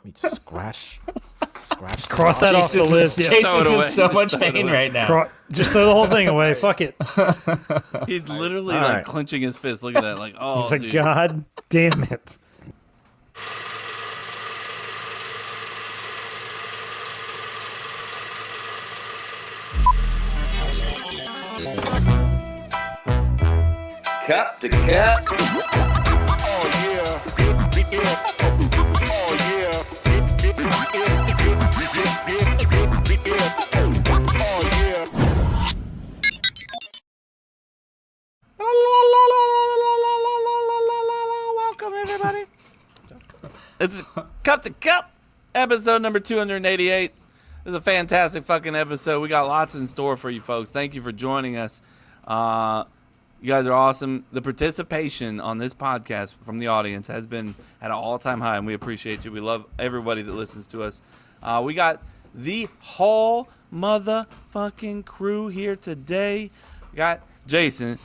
me scratch. Cross that off the list. Yeah. Jason's in so much pain right now. Just throw the whole thing away. Fuck it. He's literally like clenching his fist. Look at that. Like, oh, He's like, dude. God damn it. Cup to cup. Welcome, everybody. This is Cup to Cup, episode number 288. This is a fantastic fucking episode. We got lots in store for you folks. Thank you for joining us. You guys are awesome. The participation on this podcast from the audience has been at an all-time high, and we appreciate you. We love everybody that listens to us. We got the whole motherfucking crew here today. We got Jason.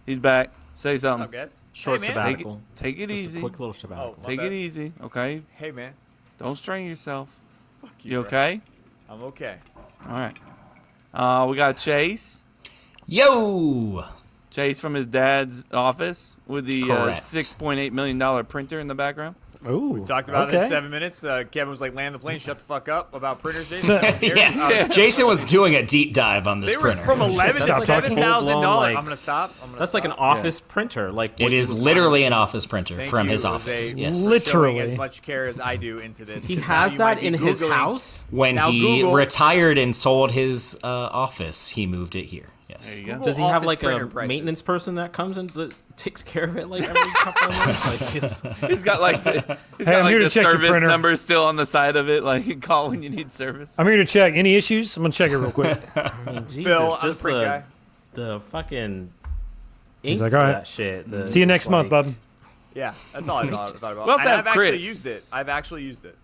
He's back. Say something. What's up, guys? Short Hey, man. sabbatical. Take it Just easy. a quick little sabbatical. Oh, my Take bad. it easy, okay? Hey, man. Don't strain yourself. Fuck You bro. okay? I'm okay. All right. We got Chase. Yo! Chase from his dad's office with the Correct. $6.8 million printer in the background. Ooh. Talked about it okay. in 7 minutes. Kevin was like, land the plane, shut the fuck up about printers, Jason. Yeah. Jason was doing a deep dive on this They were printer. from 11 to Stop talking. $7,000. Full-blown, I'm gonna stop. That's like an office printer. Like It what is you would literally find. an office printer Thank from you, his Jose. office. Yes. Showing Literally. as much care as I do into this. He 'cause has now you that might be in his Googling- house. When Now he Google- retired and sold his office, he moved it here. Yes. There you go. Google Does he have office like a printer prices. maintenance person that comes and takes care of it like every couple of months? Like He's got like the, I'm here to the check your service printer. number still on the side of it. Like you call when you need service. I'm here to check. Any issues? I'm going to check it real quick. I mean, Jesus, Phil, I'm just a print guy. the fucking He's ink like, for all right. that shit. The- See you next just month, like- bub. Yeah, that's all I thought about. We also And have I've actually Chris. used it. I've actually used it.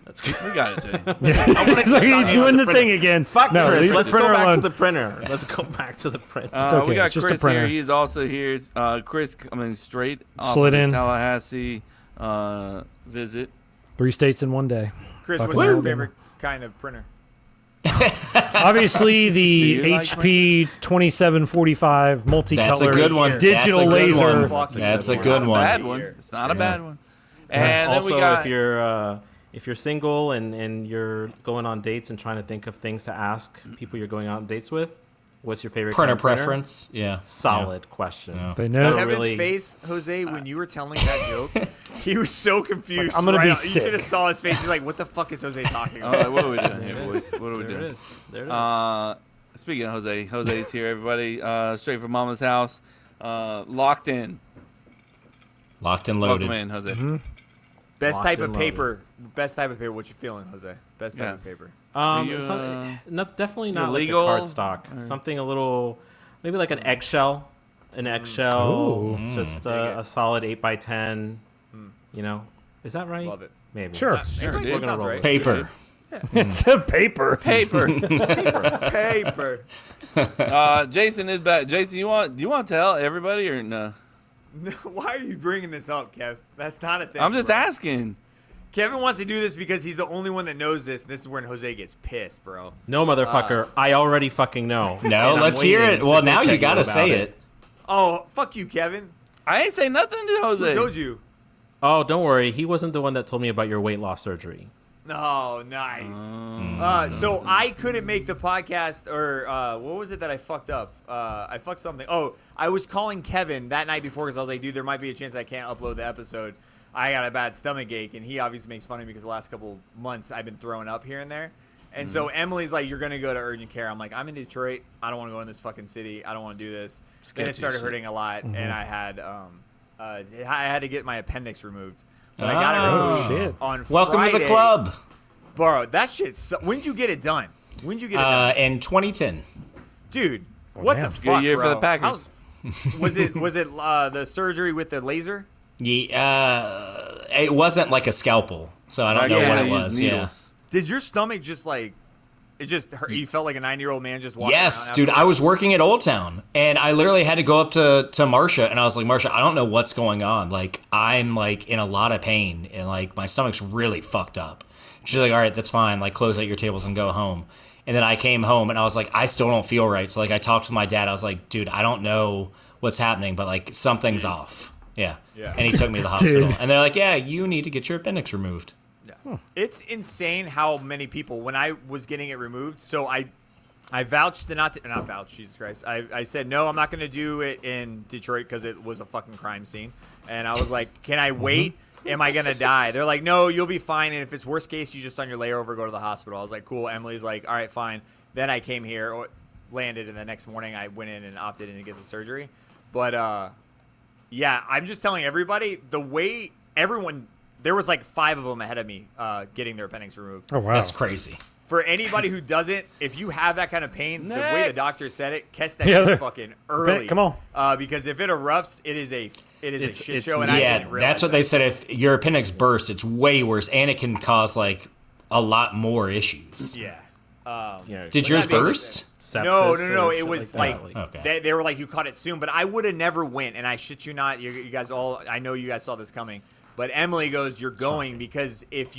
That's good. We got it, Jay. It's like he's doing the thing again. Fuck no, Chris, leave let's the go printer back alone. to the printer. Let's go back to the printer. okay, We got it's just a Chris printer. here. He's also here. Chris coming straight off Slid of his in. Tallahassee visit. 3 states in one day. Chris, Fucking what's your hell. favorite kind of printer? Obviously, the you like HP 2745 multicolor That's a good one. digital That's a good laser. one. That's a It's good not a one. bad one. It's not a bad one. And then also, we got if you're single and you're going on dates and trying to think of things to ask people you're going on dates with, what's your favorite Printer kind of printer? preference. Yeah. Solid question. Yeah. They know. Kevin's really- face, Jose, when you were telling that joke, he was so confused. I'm gonna be You sick. should have saw his face. He's like, "What the fuck is Jose talking about?" what are we doing here, boys? What are we There it doing? is. There it is. Speaking of Jose, Jose's here, everybody. Straight from Mama's house. Locked in. Locked and loaded. Welcome in, Jose. Mm-hmm. Best Locked type and of paper. Best type of paper. What you feeling, Jose? Best type Yeah. of paper. you, Definitely not like legal? a cardstock. Something a little, maybe like an eggshell. An eggshell, Ooh. just Dig it. a solid 8x10. You know, is that right? Love it. Maybe. Sure. Sure, That dude. sounds roll right. with Paper. It's a paper. Paper. Paper. Jason is back. Jason, do you want to tell everybody or no? Why are you bringing this up, Kev? That's not a thing. I'm just bro. asking. Kevin wants to do this because he's the only one that knows this. And this is when Jose gets pissed, bro. No, motherfucker. I already fucking know. No, And I'm let's hear waiting it. to Well, go now you check got to about say it. Oh, fuck you, Kevin. I ain't say nothing to Who Jose. told you? Oh, don't worry. He wasn't the one that told me about your weight loss surgery. Oh, nice. So I couldn't make the podcast, or what was it that I fucked up? I fucked something. Oh, I was calling Kevin that night before because I was like, dude, there might be a chance I can't upload the episode. I got a bad stomach ache, and he obviously makes fun of me because the last couple months I've been throwing up here and there. And so Emily's like, you're going to go to urgent care. I'm like, I'm in Detroit. I don't want to go in this fucking city. I don't want to do this. Then it Sketchy started shit. hurting a lot, and I had to get my appendix removed. But I got it removed shit. on Welcome to the Friday. club. Bro, that shit. When did you get it done? When did you get it done, In 2010. dude? What damn. the Good fuck, year for bro? the Packers. Was it the surgery with the laser? It wasn't like a scalpel, so I don't know what it was. Yeah. Did your stomach just like It just hurt. You felt like a 9-year-old man just walking Yes, around dude. after- I was working at Old Town, and I literally had to go up to Marsha, and I was like, Marsha, I don't know what's going on. Like, I'm like in a lot of pain, and like my stomach's really fucked up. She's like, all right, that's fine. Like, close out your tables and go home. And then I came home, and I was like, I still don't feel right. So like, I talked to my dad. I was like, dude, I don't know what's happening, but like something's off. Yeah. And he took me to the hospital, Dude. and they're like, yeah, you need to get your appendix removed. It's insane how many people, when I was getting it removed, so I vouched to not vouch, Jesus Christ. I said, no, I'm not going to do it in Detroit because it was a fucking crime scene. And I was like, can I wait? Am I going to die? They're like, no, you'll be fine. And if it's worst case, you just on your layover, go to the hospital. I was like, cool. Emily's like, all right, fine. Then I came here, landed, and the next morning I went in and opted in to get the surgery. But, yeah, I'm just telling everybody, the way everyone, there was like 5 of them ahead of me getting their appendix removed. Oh wow. That's crazy. For anybody who doesn't, if you have that kind of pain, the way the doctor said it, catch that Yeah, shit they're- fucking early. Come on. Because if it erupts, it is a shit it's show. And I Yeah, didn't realize that's what that. they said. If your appendix bursts, it's way worse, and it can cause like a lot more issues. Yeah. Did yours that being burst? Sepsis No. or It shit was that. like Okay. they were like, you caught it soon, but I would have never went. And I shit you not, you guys all, I know you guys saw this coming. But Emily goes, you're going because if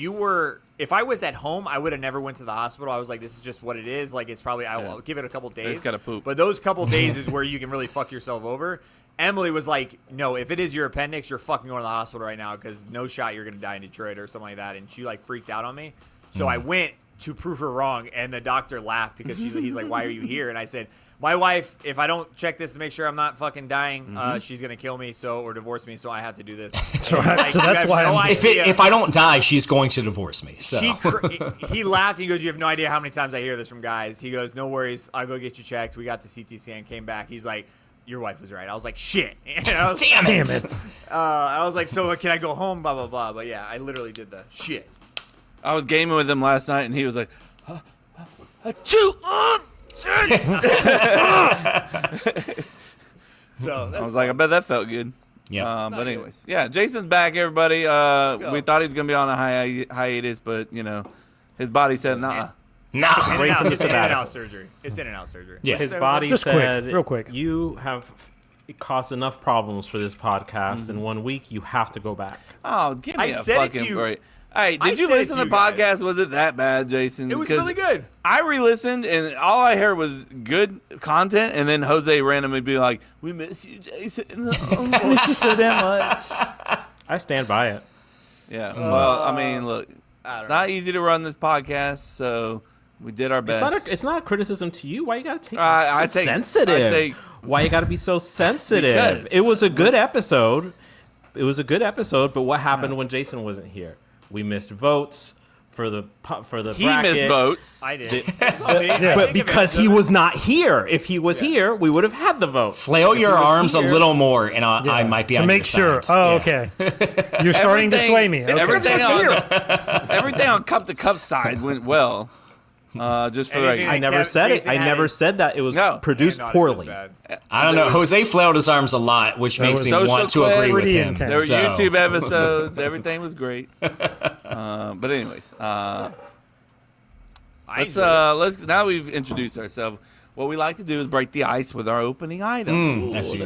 I was at home, I would have never went to the hospital. I was like, this is just what it is. Like, it's probably, I'll give it a couple days. just gotta poop. But those couple days is where you can really fuck yourself over. Emily was like, no, if it is your appendix, you're fucking going to the hospital right now because no shot you're going to die in Detroit or something like that. And she like freaked out on me. So I went to prove her wrong. And the doctor laughed because he's like, why are you here? And I said, my wife, if I don't check this to make sure I'm not fucking dying, she's gonna kill me, or divorce me. So I have to do this. So that's why I'm- If I don't die, she's going to divorce me. So He laughed. He goes, "You have no idea how many times I hear this from guys." He goes, "No worries, I'll go get you checked." We got the CT scan, came back. He's like, "Your wife was right." I was like, "Shit." And I was, damn Damn it. it. I was like, "So can I go home?" Blah blah blah. But yeah, I literally did the shit. I was gaming with him last night, and he was like, "Chew on." So I that's was like, I bet that felt good. Yeah. But anyways, yeah, Jason's back, everybody. We thought he was gonna be on a hiatus, but you know, his body said, "Nah." Nah. in and out, from it's the in and sabbatical. out surgery. It's in and out surgery. Yeah. His body Just quick, said, real quick. you have caused enough problems for this podcast. In 1 week, you have to go back. Oh, give me I a said it to fucking you. break. Hey, I did you said it listen to to the you guys. podcast? Was it that bad, Jason? It was 'Cause really good. I re-listened, and all I heard was good content, and then Jose randomly be like, "We miss you, Jason." It's just so damn much. I stand by it. Yeah. Well, I mean, look, it's not easy to run this podcast, so we did our best. It's not a criticism to you. Why you gotta take I so take- sensitive? I take- Why you gotta be so sensitive? Because- It was a good episode. It was a good episode, but what happened when Jason wasn't here? We missed votes for the He bracket. missed votes. I did. But because he was not here. If he was here, we would have had the vote. Flail your was arms here- a little more, and I might be To on make your sure. side. Oh, Yeah. okay. You're starting to sway me. Okay. Everything on Cup to Cup side went well. Just for Anything I that never Kev- said it. Jason I had never his- said that. It was No. produced No, it was poorly. bad. I don't know. Jose flailed his arms a lot, which makes me social want to agree with pretty him. intense. there were So- YouTube episodes. Everything was great. But anyways, let's now we've introduced ourselves. What we like to do is break the ice with our opening item. I see.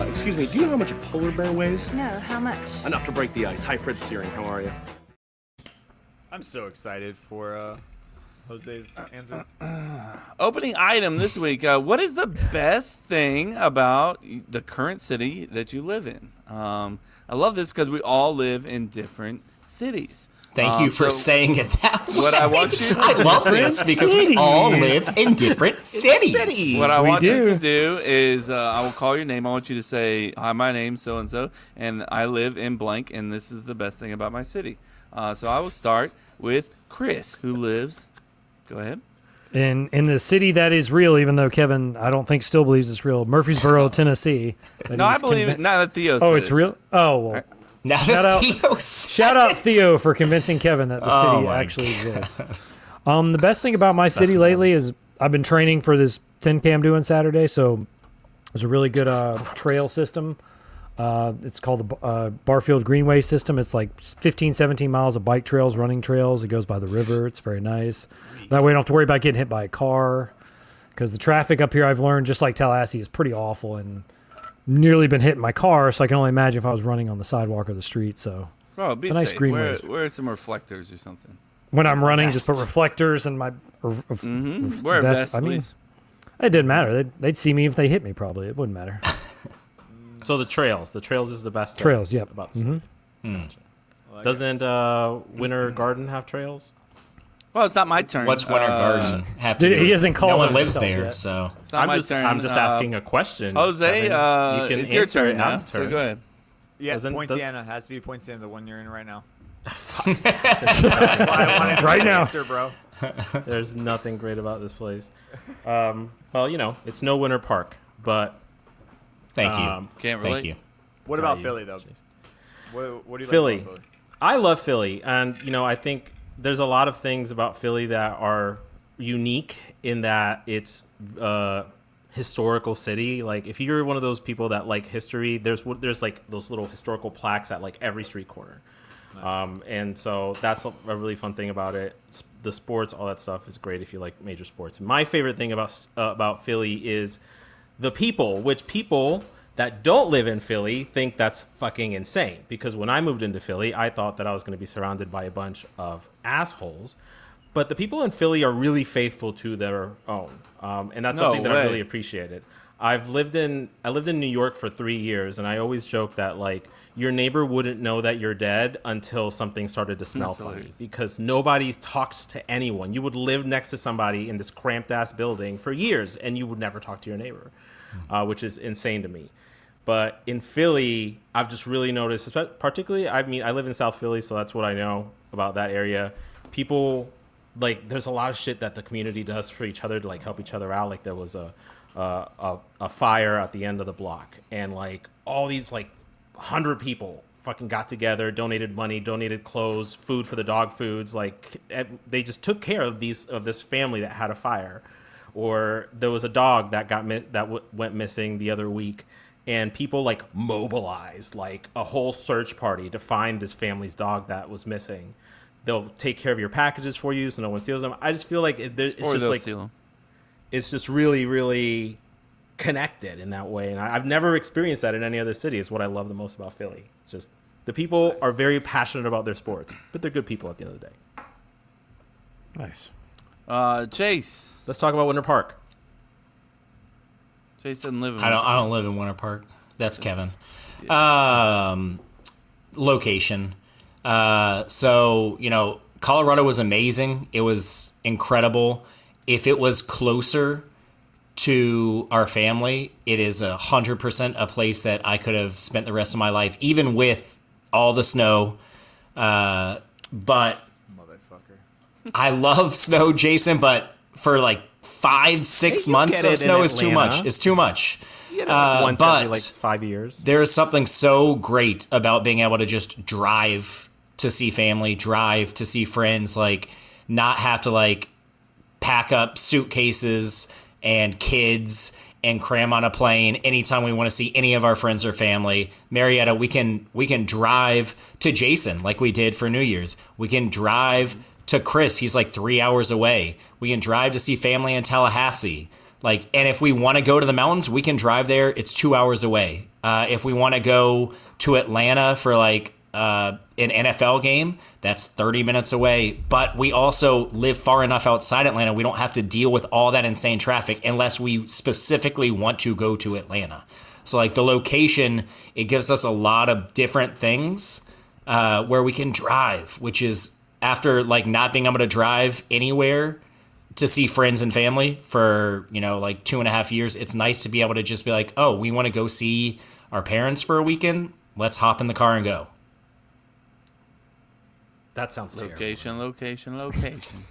Excuse me, do you know how much a polar bear weighs? No, how much? Enough to break the ice. Hi, Fred Searing. How are you? I'm so excited for Jose's answer. Opening item this week. What is the best thing about the current city that you live in? I love this because we all live in different cities. Thank you for so saying it that way. what I want you- I love this because we all live in different cities. What I We want you do. to do is I will call your name. I want you to say, "Hi, my name's so and so, and I live in blank, and this is the best thing about my city." So I will start with Chris, who lives. Go ahead. In the city that is real, even though Kevin, I don't think still believes it's real, Murfreesboro, Tennessee. that No, I he's believe it. convin- Now that Theo. Oh, said it's it. real? Oh, well. Now Shout that out- Theo said Shout out it. Theo for convincing Kevin that the Oh city my actually exists. The best thing about my city lately is I've been training for this 10K I'm doing Saturday, so there's a really good trail system It's called the Barfield Greenway system. It's like 15, 17 miles of bike trails, running trails. It goes by the river. It's very nice. That way you don't have to worry about getting hit by a car, because the traffic up here, I've learned, just like Tallahassee, is pretty awful, and nearly been hit in my car, so I can only imagine if I was running on the sidewalk or the street. So Bro, be a nice safe. greenway. Wear some reflectors or something. When I'm running, just put reflectors in my Wear a vest, I mean, please. it didn't matter. They'd see me if they hit me, probably. It wouldn't matter. So the trails is the best thing Trails, yep. about the city. Doesn't Winter Garden have trails? Well, it's not my turn. What's Winter Garden have to Dude, do? he hasn't called No one on lives himself there, yet. so It's not my turn. I'm just asking a question. Jose, Kevin. You can it's your answer turn it now. after. So go ahead. Yeah, Doesn't- Poinciana has to be Poinciana, the one you're in right now. Right now. Answer, bro. There's nothing great about this place. Well, it's no Winter Park, but thank you. Can't Thank relate. you. What about you. Philly, though? What do you Philly. like about Philly? I love Philly, and I think there's a lot of things about Philly that are unique in that it's a historical city. Like, if you're one of those people that like history, there's like those little historical plaques at like every street corner. And so that's a really fun thing about it. The sports, all that stuff is great if you like major sports. My favorite thing about Philly is the people, which people that don't live in Philly think that's fucking insane. Because when I moved into Philly, I thought that I was going to be surrounded by a bunch of assholes. But the people in Philly are really faithful to their own. And that's No something that I way. really appreciated. I lived in New York for 3 years, and I always joke that like your neighbor wouldn't know that you're dead until something started to smell That's funny, hilarious. because nobody talks to anyone. You would live next to somebody in this cramped ass building for years, and you would never talk to your neighbor, which is insane to me. But in Philly, I've just really noticed, particularly, I mean, I live in South Philly, so that's what I know about that area. People, like, there's a lot of shit that the community does for each other to like help each other out. Like, there was a fire at the end of the block, and like all these like 100 people fucking got together, donated money, donated clothes, food for the dog foods. Like, they just took care of this family that had a fire. Or there was a dog that went missing the other week, and people like mobilized like a whole search party to find this family's dog that was missing. They'll take care of your packages for you so no one steals them. I just feel like it's Or just they'll like steal 'em. it's just really, really connected in that way. And I've never experienced that in any other city. Is what I love the most about Philly. It's just the people are very passionate about their sports, but they're good people at the end of the day. Nice. Chase. Let's talk about Winter Park. Chase doesn't live in. I don't live in Winter Park. That's Kevin. Location. So, Colorado was amazing. It was incredible. If it was closer to our family, it is 100% a place that I could have spent the rest of my life, even with all the snow. But Motherfucker. I love snow, Jason, but for like 5-6 you months get of it in snow is too Atlanta. much. It's too much. Once but every like 5 years. there is something so great about being able to just drive to see family, drive to see friends, like not have to like pack up suitcases and kids and cram on a plane anytime we want to see any of our friends or family. Marietta, we can drive to Jason like we did for New Year's. We can drive to Chris. He's like 3 hours away. We can drive to see family in Tallahassee. Like, and if we want to go to the mountains, we can drive there. It's 2 hours away. If we want to go to Atlanta for like an NFL game, that's 30 minutes away. But we also live far enough outside Atlanta, we don't have to deal with all that insane traffic unless we specifically want to go to Atlanta. So like the location, it gives us a lot of different things where we can drive, which is after like not being able to drive anywhere to see friends and family for, like 2.5 years. It's nice to be able to just be like, oh, we want to go see our parents for a weekend. Let's hop in the car and go. That sounds terrible. Location.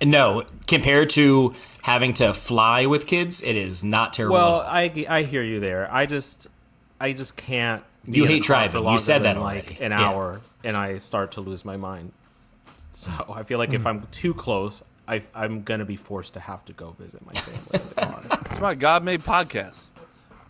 No, compared to having to fly with kids, it is not terrible. Well, at all. I hear you there. I just can't. be You in a hate car driving. for You longer said that than, already. like an Yeah. hour, and I start to lose my mind. So I feel like if I'm too close, I'm gonna be forced to have to go visit my family in the car. That's why God made podcasts.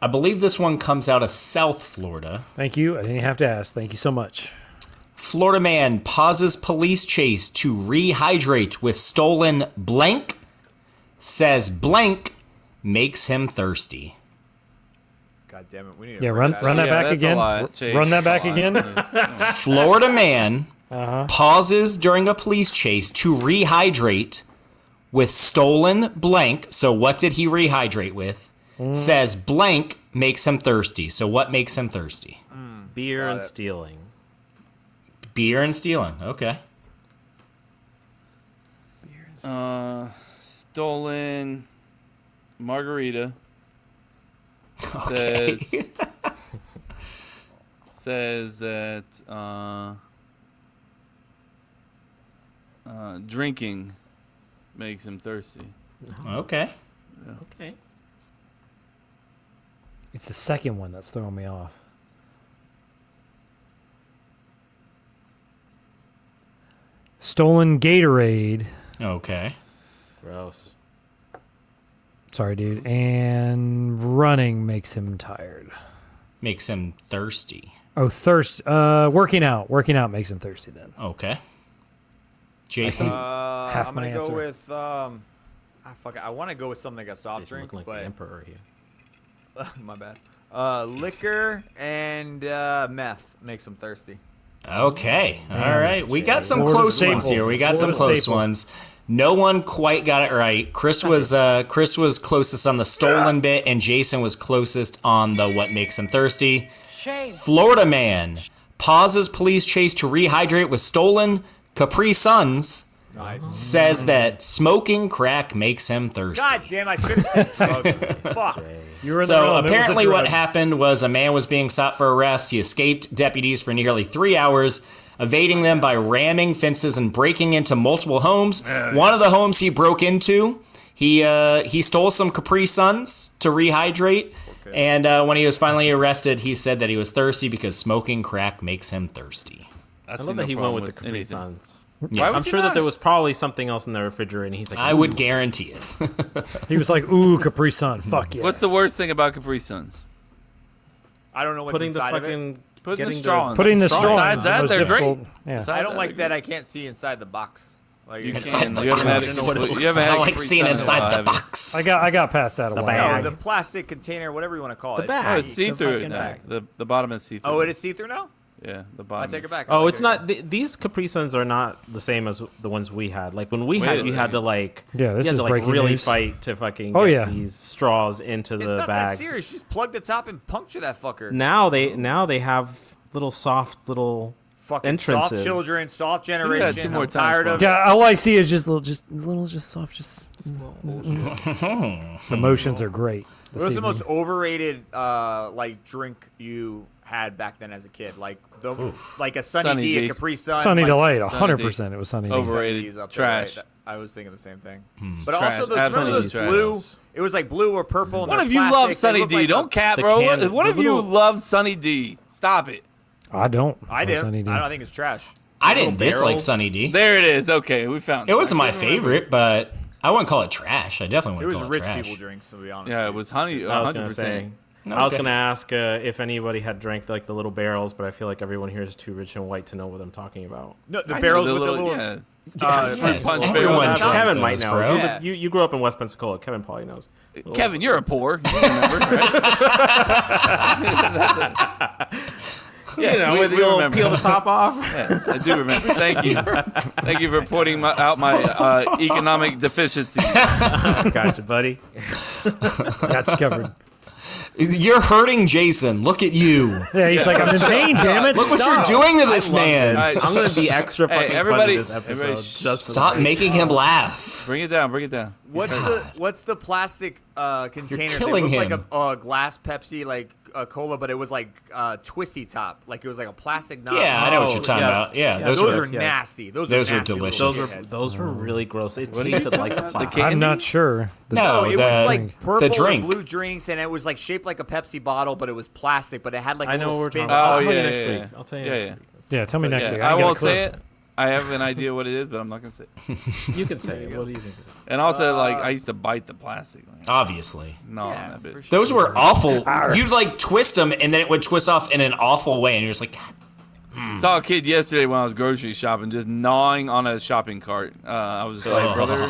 I believe this one comes out of South Florida. Thank you. I didn't have to ask. Thank you so much. Florida man pauses police chase to rehydrate with stolen blank. Says blank makes him thirsty. God damn it. We need to Yeah, run that back that's a again. lot, Chase. Run that back Come on. again. Florida man pauses during a police chase to rehydrate with stolen blank. So what did he rehydrate with? Says blank makes him thirsty. So what makes him thirsty? Beer and stealing. Beer and stealing. Okay. Stolen margarita. Okay. Says that drinking makes him thirsty. Okay. Okay. It's the second one that's throwing me off. Stolen Gatorade. Okay. Gross. Sorry, dude. And running makes him tired. Makes him thirsty. Oh, thirst. Working out. Working out makes him thirsty then. Okay. Jason? Half I'm my gonna go answer. with fuck it. I want to go with something like a soft Jason drink, looking like but the emperor here. my bad. Liquor and meth makes them thirsty. Okay. All right. We got some Florida close staple. ones here. We got some Florida close staple. ones. No one quite got it right. Chris was closest on the stolen bit, and Jason was closest on the what makes him thirsty. Florida man pauses police chase to rehydrate with stolen Capri Suns. Nice. Says that smoking crack makes him thirsty. God damn! I should have said drugs. Fuck. You were in the So wrong. It was a apparently what drug. happened was a man was being sought for arrest. He escaped deputies for nearly 3 hours, evading them by ramming fences and breaking into multiple homes. One of the homes he broke into, he stole some Capri Suns to rehydrate. And when he was finally arrested, he said that he was thirsty because smoking crack makes him thirsty. I love that he went with the Capri Suns. Yeah. I'm sure that there was probably something else in the refrigerator, and he's like, I would guarantee it. He was like, "Ooh, Capri Sun, fuck yes." What's the worst thing about Capri Suns? I don't know what's putting the inside of it. fucking Putting the getting straw in. Putting the straw straw. Besides in that, was they're great. difficult. Yeah. I don't like that I can't see inside the box. Like You Inside can. the You haven't had box. a- I don't know what it you haven't I had a like Capri seeing Sun in a inside while, the have you? box. I got past that a while. bag. the plastic container, whatever you want to call it. bag. Oh, it's see-through fucking now. bag. The bottom is see-through. Oh, it is see-through now? Yeah, the I bottom. take it is. back. Oh, I it's take not. These Capri Suns are not the same as the ones we had. Like when we Wait had, a you had to second. like, Yeah, this you had is to like breaking really news. fight to fucking Oh, get yeah. these straws into It's the not bags. that serious. Just plug the top and puncture that fucker. Now they have little soft little Fucking entrances. soft children, soft Do that generation. two more I'm times tired for of me. it. Yeah, all I see is just soft, just. The motions are great. What was the most overrated like drink you had back then as a kid? Like like a Sunny Sunny D, D. a Capri Sun. Sunny like, Delight? Sunny 100%. It was Sunny D. Over- Sunny Overrated. D's up Trash. There, right? I was thinking the same thing. Hmm. But Trash. also those, Absolutely remember those trash. blue? It was like blue or purple. And One they're of you plastic. love They Sunny look D. like Don't cap, the bro. can- One the of you little- love Sunny D. Stop it. I don't. I love did. Sunny D. I don't think it's trash. I didn't dislike barrels. Sunny D. There it is. Okay, we found It wasn't my I couldn't remember. favorite, but I wouldn't call it trash. I definitely It wouldn't was call it rich trash. people drinks, to be honest. Yeah, with it you. was honey. I was 100%. gonna say. Okay. I was gonna ask if anybody had drank like the little barrels, but I feel like everyone here is too rich and white to know what I'm talking about. No, the I know barrels the with the little. yeah. Yes, Fruit punch everyone barrel. drank Kevin those, might know. bro. Yeah. You grew up in West Pensacola. Kevin probably knows. Kevin, you're a poor. You remember, right? Yes, we remember. peel the top off. Yes, I do remember. Thank you. Thank you for pointing out my economic deficiencies. Gotcha, buddy. Got you covered. You're hurting Jason. Look at you. Yeah, he's like, I'm in pain, damn it. Look what Stop. you're doing to this man. All right, I'm gonna be extra fucking everybody- funny this episode. everybody Just for Stop the making him laugh. Bring it down. Bring it down. What's the plastic container? killing It looked him. like a glass Pepsi, like a cola, but it was like twisty top. Like it was like a plastic knob. Yeah, I know what Oh, you're talking yeah. about. Yeah, Yeah, those Those were. are yes. nasty. Those Those are were nasty little delicious. shitheads. Those were really gross. It What are you tasted like talking about? pop. The I'm candy? not sure. No, it was like purple the drink. or blue drinks, and it was like shaped like a Pepsi bottle, but it was plastic, but it had like I a know what little we're spin. talking about. Oh, I'll tell yeah, you next yeah, week. yeah. I'll tell you Yeah, next yeah. week. Yeah, tell me next Yeah, week. I didn't get a won't clue. say it. I have an idea what it is, but I'm not gonna say it. You can say it. What do you think? And also, like, I used to bite the plastic. Obviously. No, Yeah, that bitch. for sure. Those were awful. You'd like twist them, and then it would twist off in an awful way, and you're just like, God. Saw a kid yesterday when I was grocery shopping, just gnawing on a shopping cart. I was just like, brother,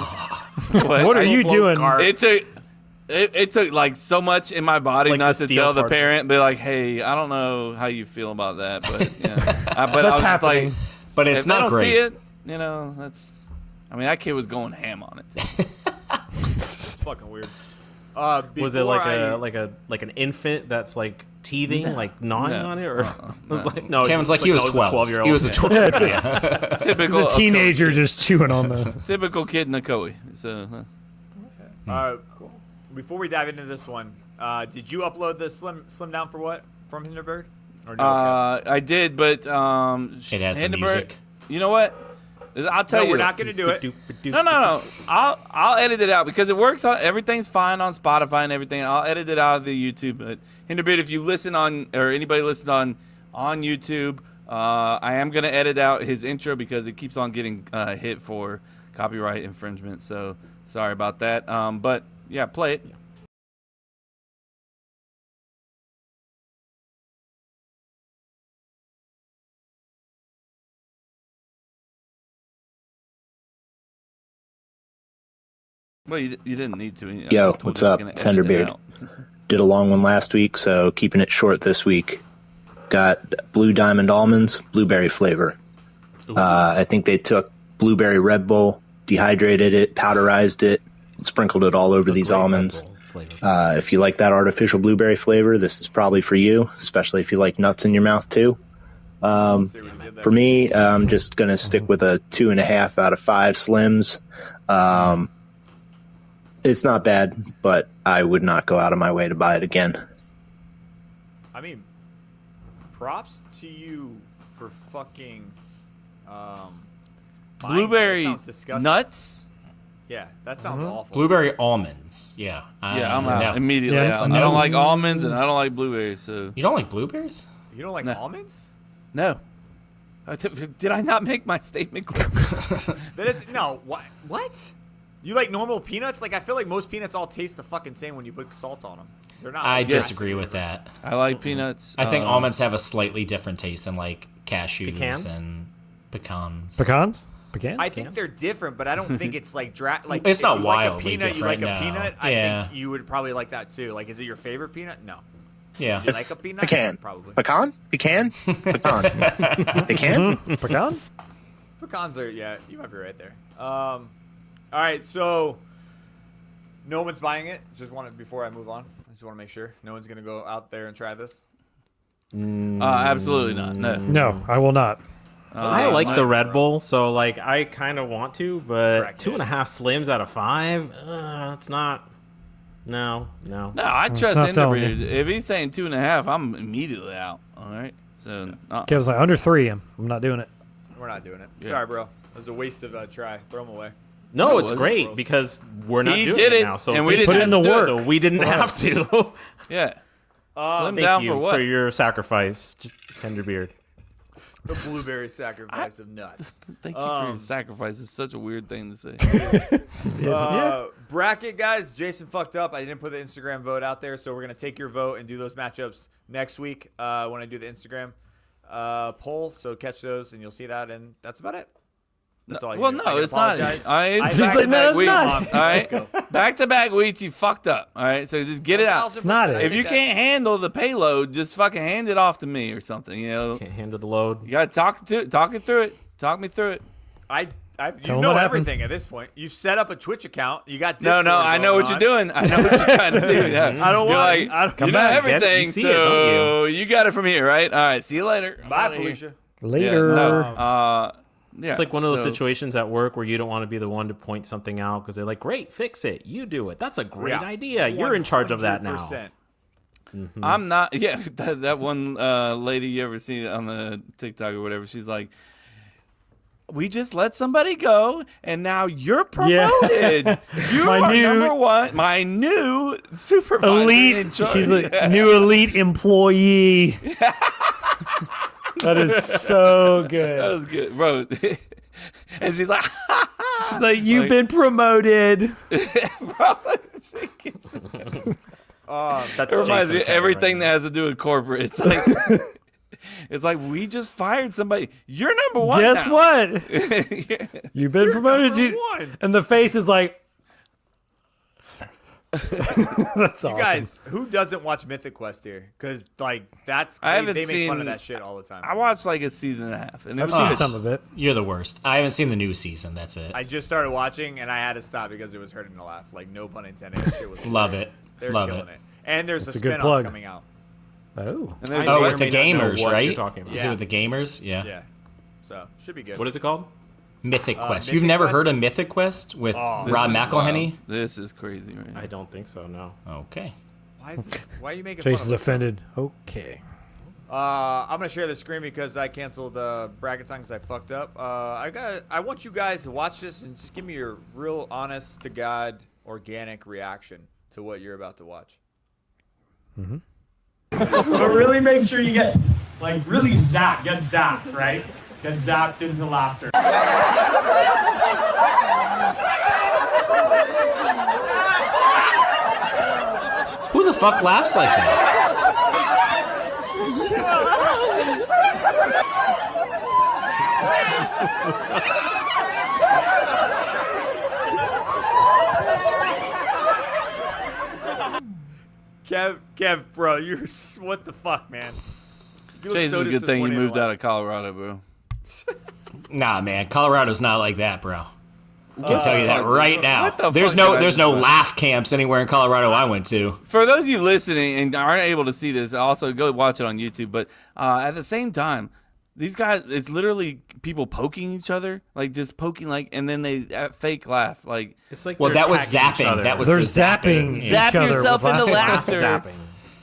What are you doing? It took like so much in my body Like not the to steel tell the part. parent, be like, hey, I don't know how you feel about that, but yeah. But I That's was happening. just like, But it's if they not don't great. see it, that's. I mean, that kid was going ham on it. It's fucking weird. Was it like an infant that's like teething, like gnawing No. on it, or it was like no? Kevin's like, he was 12. 12-year-old. He was a 12. Yeah. Typical He's a teenager just chewing on the. Typical kid in a Koei. So. Before we dive into this one, did you upload the slim down for what from Henderbeard? Or no? I did, but It has the Henderbeard- music. You know what? I'll tell No, you. we're not gonna do it. No. I'll edit it out because it works. Everything's fine on Spotify and everything. I'll edit it out of the YouTube. But Henderbeard, if you listen on, or anybody listens on YouTube, I am gonna edit out his intro because it keeps on getting hit for copyright infringement. So sorry about that. But yeah, play it. Well, you didn't need to. I Yo, just told what's you I was up? gonna It's edit it Henderbeard. out. Did a long one last week, so keeping it short this week. Got Blue Diamond almonds, blueberry flavor. I think they took blueberry Red Bull, dehydrated it, powderized it, and sprinkled it all over these almonds. If you like that artificial blueberry flavor, this is probably for you, especially if you like nuts in your mouth too. For me, I'm just going to stick with a 2.5 out of 5 Slims. It's not bad, but I would not go out of my way to buy it again. I mean, props to you for fucking buying that. Blueberry Sounds disgusting. nuts. Yeah, that sounds awful. Blueberry almonds. Yeah. Yeah, I'm no. out immediately. Yeah, out. it's I no. don't like almonds and I don't like blueberries. So You don't like blueberries? You don't like No. almonds? no. Did I not make my statement clear? That is no. What? You like normal peanuts? Like I feel like most peanuts all taste the fucking same when you put salt on them. They're not. I like, disagree with that. I like peanuts. I think almonds have a slightly different taste than like cashews Pecans? and pecans. Pecans? Pecans? I think they're different, but I don't think it's like like. It's if not you like a wildly peanut, different, You like a no. peanut. I Yeah. think you would probably like that too. Like, is it your favorite peanut? No. Yeah. You like a peanut? Pecan. Probably. Pecan? Pecan? Pecan. Pecan? Pecan? Pecans are you might be right there. All right, so no one's buying it. Just want to before I move on. I just want to make sure no one's gonna go out there and try this. Absolutely not. No. No, I will not. I like the Red Bull, so like I kind of want to, but Correct. 2.5 Slims out of 5, it's not. No. No, I trust not selling Henderbeard. If he's saying 2.5, I'm immediately out. All right. So Okay, I was like under 3. I'm not doing it. We're not doing it. Yeah. Sorry, bro. It was a waste of a try. Throw them away. No, No, it's it was great gross. because we're not He doing did it it, now. So and we they didn't Put in have the to do it. work. So we didn't have to. Yeah. Slim Thank down you for what? your sacrifice, Henderbeard. The blueberry sacrifice of nuts. Thank you for your sacrifice. It's such a weird thing to say. Bracket guys, Jason fucked up. I didn't put the Instagram vote out there, so we're gonna take your vote and do those matchups next week when I do the Instagram poll. So catch those, and you'll see that, and that's about it. That's all I can Well, do. no, I can it's not. apologize. All right, it's She's like, no, it's not. All right, back-to-back weeks, you fucked up. All right, so just get it out. It's not it. If you can't handle the payload, just fucking hand it off to me or something. You know, Can't handle the load. you gotta talk it through it. Talk me through it. you Tell 'em know what happened. everything at this point. You set up a Twitch account. You got No, Discord I know going what you're on. doing. I know what you're trying to do. Yeah. I don't You're want. like, I don't, you know back, get it. everything, You see so it, don't you got it from here, right? All right, see you later. I'm bye, outta here. Felicia. Later. Yeah, no, yeah, It's like one of those so- situations at work where you don't want to be the one to point something out because they're like, "Great, fix it. You do it. That's a great Yeah. idea. You're in charge of that now." 100%. I'm not. Yeah, that one lady you ever see on the TikTok or whatever. She's like, "We just let somebody go, and now you're promoted. You My are new- number one. My new supervisor in Elite. charge." She's the Yeah. new elite employee. That is so That good. was good, bro. And she's like, She's like, you've been promoted. bro, she gets, That's it reminds me Jason of Tatum everything right that has to do with corporate. It's like, it's like we just fired somebody. You're number one. Guess now. what? You've been promoted. number one. And the face is like, that's awesome. You guys, who doesn't watch Mythic Quest here? Because like that's I haven't they make fun seen- of that shit all the time. I watched like a season and a half, and it I've was seen good. some of it. You're the worst. I haven't seen the new season. That's it. I just started watching and I had to stop because it was hurting to laugh. Like no pun intended. That shit was Love hilarious. it. They're Love killing it. it. And there's That's a a good spin-off plug. coming out. Oh. And there's Oh, may or with the may not know gamers, what right? you're talking about. Is it with the gamers? Yeah. Yeah. So should be good. What is it called? Mythic Quest. Mythic You've never Quest? heard of Mythic Quest with Oh, Rob This is McElhenney? wild. This is crazy, right? I don't think so. No. Okay. Why are you making Chase is fun of it? offended. Okay. I'm gonna share the screen because I canceled bracket time because I fucked up. I want you guys to watch this and just give me your real, honest to God, organic reaction to what you're about to watch. But really make sure you get, like, really get zapped, right? Get zapped into laughter. Who the fuck laughs like that? Kev, bro, you're what the fuck, man? You look Chase, so it's a good thing you disappointed in moved life. out of Colorado, bro. Nah, man. Colorado's not like that, bro. I can tell you that right now. what the There's fuck no did I there's just no say? laugh camps anywhere in Colorado I went to. For those of you listening and aren't able to see this, also go watch it on YouTube. But at the same time, these guys, it's literally people poking each other, like just poking, like, and then they fake laugh, like It's like Well, they're that was attacking each zapping. other. That was They're the zapping each zap other yourself with into laughter. laughter. zapping.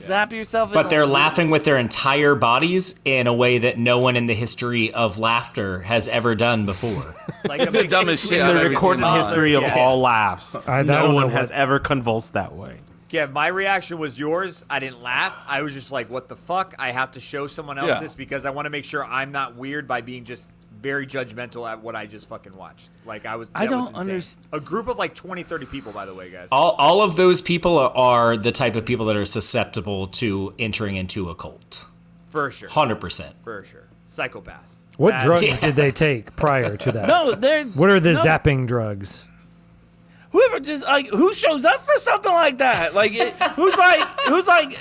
Zap yourself. But they're laughing with their entire bodies in a way that no one in the history of laughter has ever done before. Like It's the dumbest shit In I've the ever recorded seen. history of Yeah. all laughs, I no don't know one has what- ever convulsed that way. Kev, my reaction was yours. I didn't laugh. I was just like, what the fuck? I have to show someone else Yeah. this because I want to make sure I'm not weird by being just very judgmental at what I just fucking watched. Like, I was. I that was don't insane. understand. A group of like 20, 30 people, by the way, guys. All of those people are the type of people that are susceptible to entering into a cult. For sure. 100%. For sure. Psychopaths. What Bad- drugs did they take prior to that? No, they're. What are the no. zapping drugs? Whoever just like who shows up for something like that? Like who's like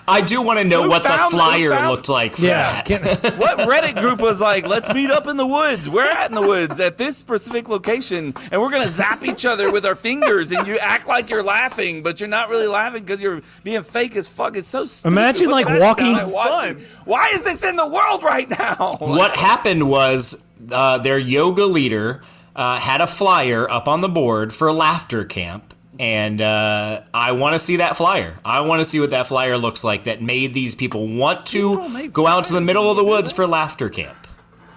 I do want to know Who what the found- who flyer found- looked like for Yeah. that. what Reddit group was like? Let's meet up in the woods. We're at in the woods at this specific location, and we're gonna zap each other with our fingers, and you act like you're laughing, but you're not really laughing because you're being fake as fuck. It's so stupid. Imagine, What like, does that walking- sound like watching? Why is this in the world right now? What happened was their yoga leader had a flyer up on the board for laughter camp. And I want to see that flyer. I want to see what that flyer looks like that made these people want to go out to the middle of the woods for laughter camp.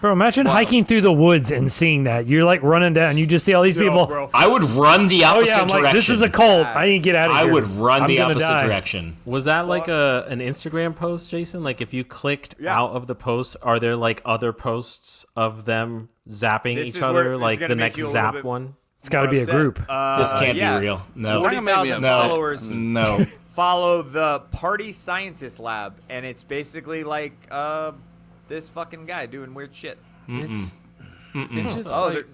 Bro, imagine hiking through the woods and seeing that. You're like running down. You just see all these Yo, people. bro. I would run the Oh opposite yeah, I'm direction. like, this is a cult. I need to get out of I here. would run I'm the gonna opposite die. direction. Was that like an Instagram post, Jason? Like if you clicked Yeah. out of the post, are there like other posts of them zapping This each is where other, it's like gonna the make next you a little zap bit one? It's got to be a upset. group. This can't yeah. be real. No. 40,000 No. followers No. follow the Party Scientist Lab, and it's basically like this fucking guy doing weird shit. It's just Oh, like,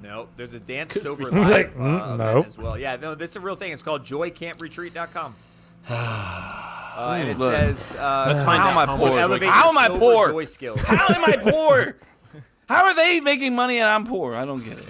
Nope. there's a dance sober It's like, live nope. event as well. Yeah, no, this is a real thing. It's called joycampreetreat.com. And it Look. says, Let's find how out am I how poor? much, elevate How am your I sober poor? joy skills. How am I poor? How are they making money and I'm poor? I don't get it.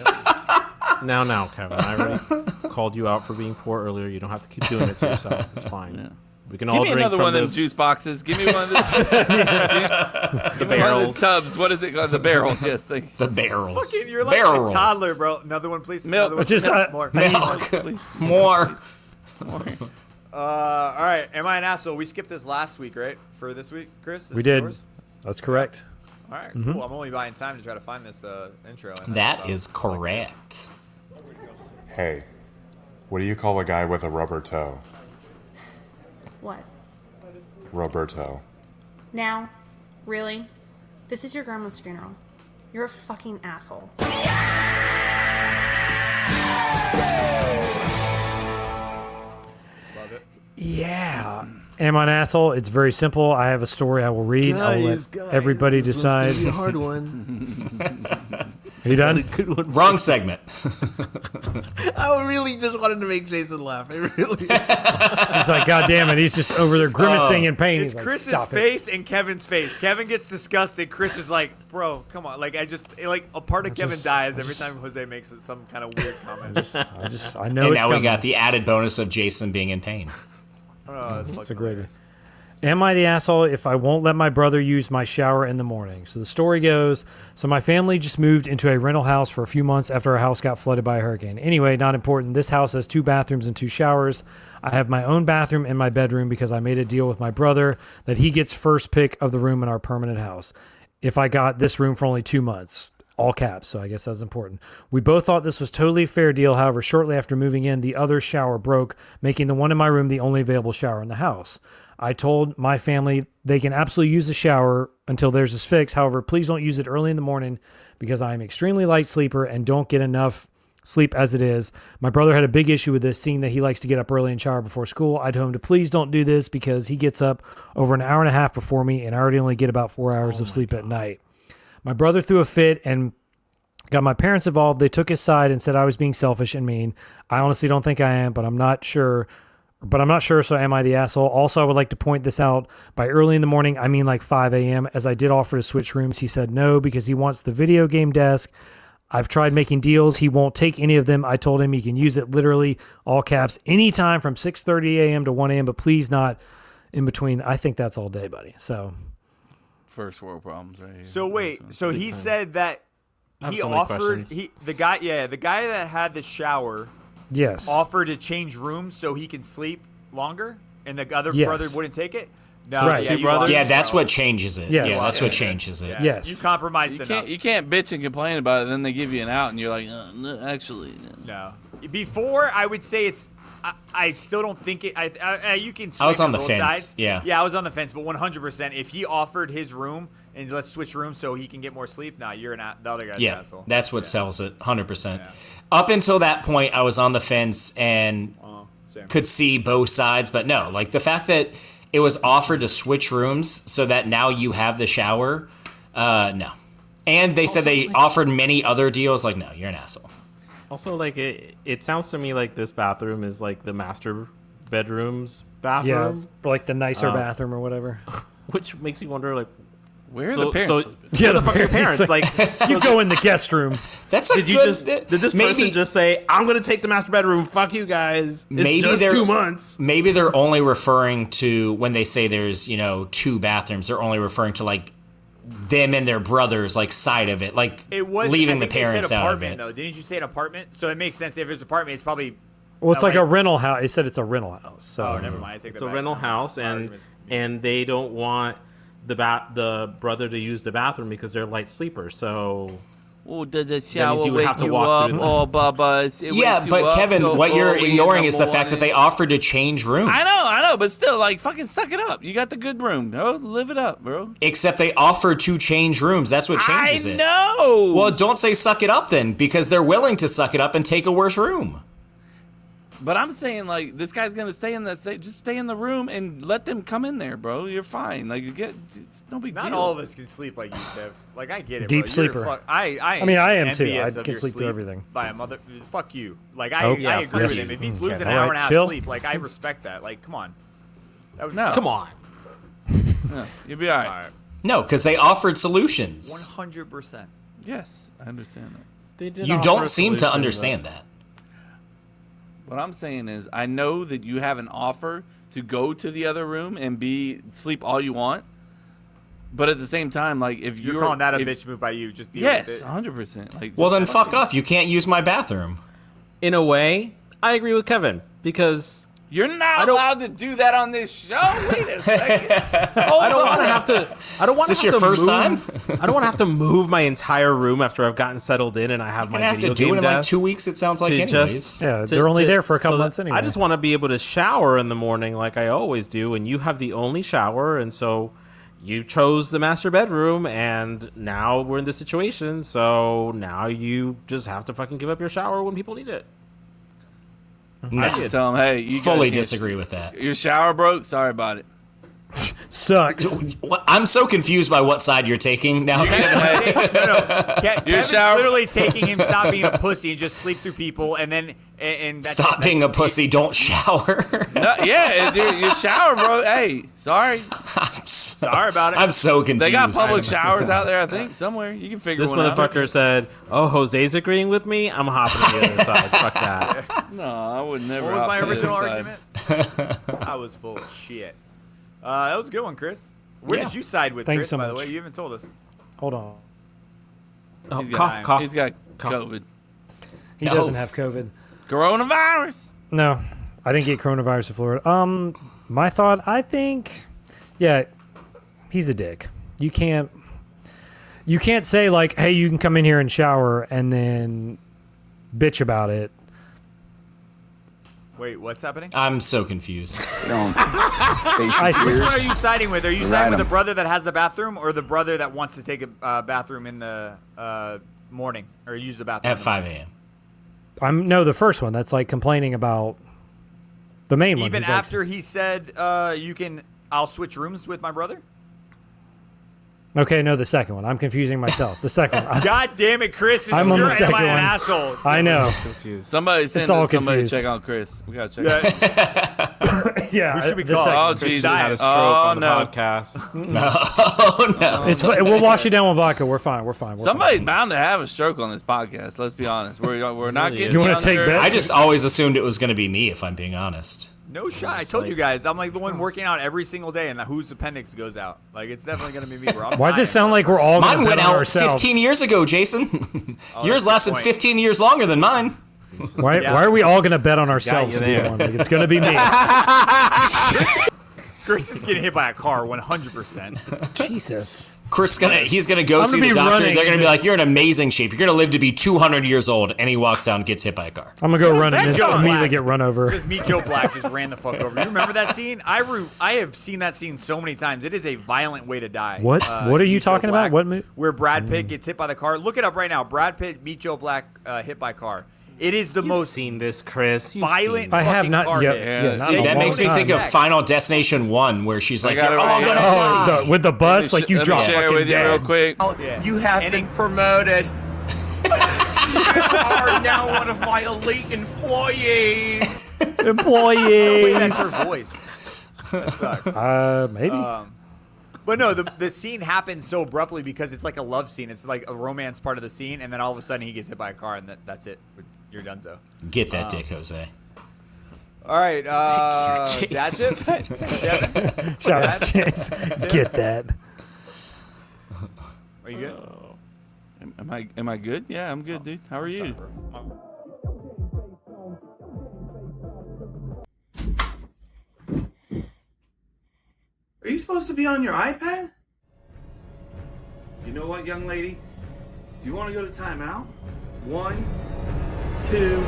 Now, Kevin. I already called you out for being poor earlier. You don't have to keep doing it to yourself. It's fine. We can Give all me drink another from one of them the juice boxes. Give me one of those. the One of the barrels. tubs. What is it called? The barrels. Yes. Thank you. The barrels. Fucking, you're like Barrel. a toddler, bro. Another one, please. Milk. Another one, It's just, please. uh, More. Milk. More. All right. Am I an asshole? We skipped this last week, right? For this week, Chris? This We is did. yours? That's correct. All right, cool. I'm only buying time to try to find this intro. And That is correct. Hey, what do you call a guy with a rubber toe? What? Roberto. Now? Really? This is your grandma's funeral. You're a fucking asshole. Yeah. Am I an asshole? It's very simple. I have a story I will read. I will let everybody decide. This one's gonna be a hard one. Are you done? Good one. Wrong segment. I really just wanted to make Jason laugh. It really is. He's like, God damn it. He's just over there grimacing in pain. It's He's like, Chris's "Stop it." face and Kevin's face. Kevin gets disgusted. Chris is like, bro, come on. Like, a part of Kevin dies every time Jose makes some kind of weird comment. I know And it's now we coming. got the added bonus of Jason being in pain. It's a great. Am I the asshole if I won't let my brother use my shower in the morning? So the story goes, so my family just moved into a rental house for a few months after our house got flooded by a hurricane. Anyway, not important. This house has 2 bathrooms and 2 showers. I have my own bathroom in my bedroom because I made a deal with my brother that he gets first pick of the room in our permanent house. If I got this room for only 2 months. All caps, so I guess that's important. We both thought this was totally a fair deal. However, shortly after moving in, the other shower broke, making the one in my room the only available shower in the house. I told my family they can absolutely use the shower until theirs is fixed. However, please don't use it early in the morning because I am extremely light sleeper and don't get enough sleep as it is. My brother had a big issue with this, seeing that he likes to get up early and shower before school. I told him to please don't do this because he gets up over an hour and a half before me and I already only get about 4 hours of sleep at night. My brother threw a fit and got my parents involved. They took his side and said I was being selfish and mean. I honestly don't think I am, but I'm not sure. So am I the asshole? Also, I would like to point this out. By early in the morning, I mean like 5 a.m. As I did offer to switch rooms, he said no because he wants the video game desk. I've tried making deals. He won't take any of them. I told him he can use it literally, all caps, anytime from 6:30 a.m. to 1 a.m., but please not in between. I think that's all day, buddy. So, First world problems right here. So wait, so he said that he so many offered questions. the guy that had the shower yes. offered to change rooms so he can sleep longer, and the other Yes. brother wouldn't take it. No, Right. yeah, Two you brothers? lost Yeah, your that's shower. what changes it. Yes. Yeah, that's what changes it. Yeah. Yes. You compromised enough. You can't bitch and complain about it. Then they give you an out, and you're like, no, actually, no. No. Before, I would say it's. I still don't think it. You can. I was swing on the both fence, sides. yeah. Yeah, I was on the fence, but 100%. If he offered his room and let's switch rooms so he can get more sleep, you're the other guy's an Yeah, asshole. that's what sells it, 100%. Up until that point, I was on the fence and Same. could see both sides, but no, like the fact that it was offered to switch rooms so that now you have the shower, no. And they said they offered many other deals, like, no, you're an asshole. Also, like it sounds to me like this bathroom is like the master bedroom's Yeah, bathroom, like the nicer bathroom or whatever. which makes you wonder, like, Where are the parents? Yeah, the fuck are your parents? Like, you go in the guest room. That's a did you good, just did this maybe, person just say, "I'm gonna take the master bedroom"? Fuck you guys. It's Maybe just they're 2 months. Maybe they're only referring to when they say there's 2 bathrooms. They're only referring to like them and their brothers, like side of it, like It was leaving I the think they said parents out of apartment, it. Though, didn't you say an apartment? So it makes sense. If it's an apartment, it's probably. Well, it's No, like wait. a rental house. He said it's a rental house. So Oh, never mind. I take It's that a back. rental house, and they don't want the brother to use the bathroom because they're light sleepers. So Oh, does a means shower you would wake have to you walk up? through Oh, Bubba. Yeah, but Kevin, what you're ignoring is the fact that they offered to change rooms. I know, but still, like, fucking suck it up. You got the good room, bro. Live it up, bro. Except they offered to change rooms. That's what changes it. know. Well, don't say suck it up then, because they're willing to suck it up and take a worse room. But I'm saying, like, this guy's gonna stay in just stay in the room and let them come in there, bro. You're fine. Like, it's no big Not deal. all of us can sleep like you, Kev. Like I get it. Deep bro. You're sleeper. I mean, I am too. envious I of can your sleep through everything. By a mother. Fuck you. Like Oh, I yeah, agree yes. with him. If he's Okay. losing an All hour right, and a half chill. sleep, like I respect that. Like, come on. That was No. come on. You'll be all right. No, because they offered solutions. 100%. Yes, I understand that. They did You offer don't a seem to solution, understand that. What I'm saying is, I know that you have an offer to go to the other room and sleep all you want, but at the same time, like if You're calling that a bitch move by you. Just deal yes, with it. 100%. Like, Well, then just fuck off. You can't use my bathroom. In a way, I agree with Kevin because You're not don't- allowed to do that on this show. Wait a second. I don't want to have to. I don't want Is to. this your first time? I don't want to have to move my entire room after I've gotten settled in and I have You're my gonna have video to do game it in like desk 2 weeks. It sounds like, to anyways. just- Yeah, to- they're only to- there for a couple so that months anyway. I just want to be able to shower in the morning like I always do, and you have the only shower, and so you chose the master bedroom, and now we're in this situation. So now you just have to fucking give up your shower when people need it. No, Just tell them, hey, you fully guys can't- disagree with that. Your shower broke. Sorry about it. Sucks. I'm so confused by what side you're taking now. Kevin's shower- literally taking him stop being a pussy and just sleep through people, and then and that's, Stop being a pussy. Don't shower. No, yeah, dude, your shower broke. Hey, sorry. Sorry about it. I'm so confused. They got public showers out there, I think, somewhere. You can figure This one out. motherfucker said, "Oh, Jose's agreeing with me. I'm hopping on the other side. Fuck that." No, I would never. What was my opt for the original other side. argument? I was full of shit. That was a good one, Chris. Where Yeah. did you side with, Thanks Chris, so by the much. way? You haven't told us. Hold on. Oh, He's got, cough. He's got Cough. COVID. He doesn't have COVID. Coronavirus. No, I didn't get coronavirus in Florida. My thought, I think, yeah, he's a dick. You can't say like, hey, you can come in here and shower and then bitch about it. Wait, what's happening? I'm so confused. Which one are you siding with? Are you siding with the brother that has the bathroom or the brother that wants to take a bathroom in the morning or use the bathroom At 5 a.m. No, the first one. That's like complaining about the main one. Even who's like- after he said, I'll switch rooms with my brother? Okay, no, the second one. I'm confusing myself. The second one. God damn it, Chris. I'm on the second an one. asshole. I know. Confused. Somebody send all somebody confused. check on Chris. We gotta check. Yeah, Who should we the call? second- Oh Chris Jesus! just had a stroke Oh on the no! podcast. Oh no. It's we'll wash you down with vodka. We're fine. We're fine. We're Somebody's fine. bound to have a stroke on this podcast. Let's be honest. We're not getting. You wanna take younger. bets? I just always assumed it was going to be me, if I'm being honest. No shot. I told you guys. I'm like the one working out every single day, and whose appendix goes out. Like, it's definitely going to be me, bro. I'm Why does dying. it sound like we're all Mine going to went bet on out ourselves? 15 years ago, Jason. Oh, Yours that's a lasted good point. 15 years longer than mine. Why Yeah. are we all going to bet on ourselves? you To be there. one? Like, it's going to be me. Chris is getting hit by a car 100%. Jesus. Chris he's gonna go I'm see gonna the be doctor. running. They're gonna be like, "You're in amazing shape. You're gonna live to be 200 years old." And he walks out and gets hit by a car. I'm going to go run and That's then Joe immediately Black. get run over. Just meet Joe Black just ran the fuck over. You remember that scene? I have seen that scene so many times. It is a violent way to die. What? What are you Meet Joe talking about? Black, What mo- Where Brad Pitt gets hit by the car. Look it up right now. Brad Pitt, Meet Joe Black, hit by car. It is the You've most seen this, Chris. You've violent. seen I have fucking not car yet. hit. Yeah, Yeah, not see, in a That long makes me time. think of Final Destination 1, where she's like, got "You're it all right gonna here. die." With the bus, like you Let me drop share fucking with you dead. real quick. Yeah. You have And been it- promoted. You are now one of my elite employees. Wait, Employees. that's her voice. That sucks. Maybe. But no, the scene happens so abruptly because it's like a love scene. It's like a romance part of the scene, and then all of a sudden he gets hit by a car, and that's it. You're donezo. Get that dick, Jose. All right, Dick, that's it. Devin, Shout out to Chase. Get that. are you good? Am I good? Yeah, I'm good, dude. How are you? Are you supposed to be on your iPad? You know what, young lady? Do you want to go to timeout? 1, 2,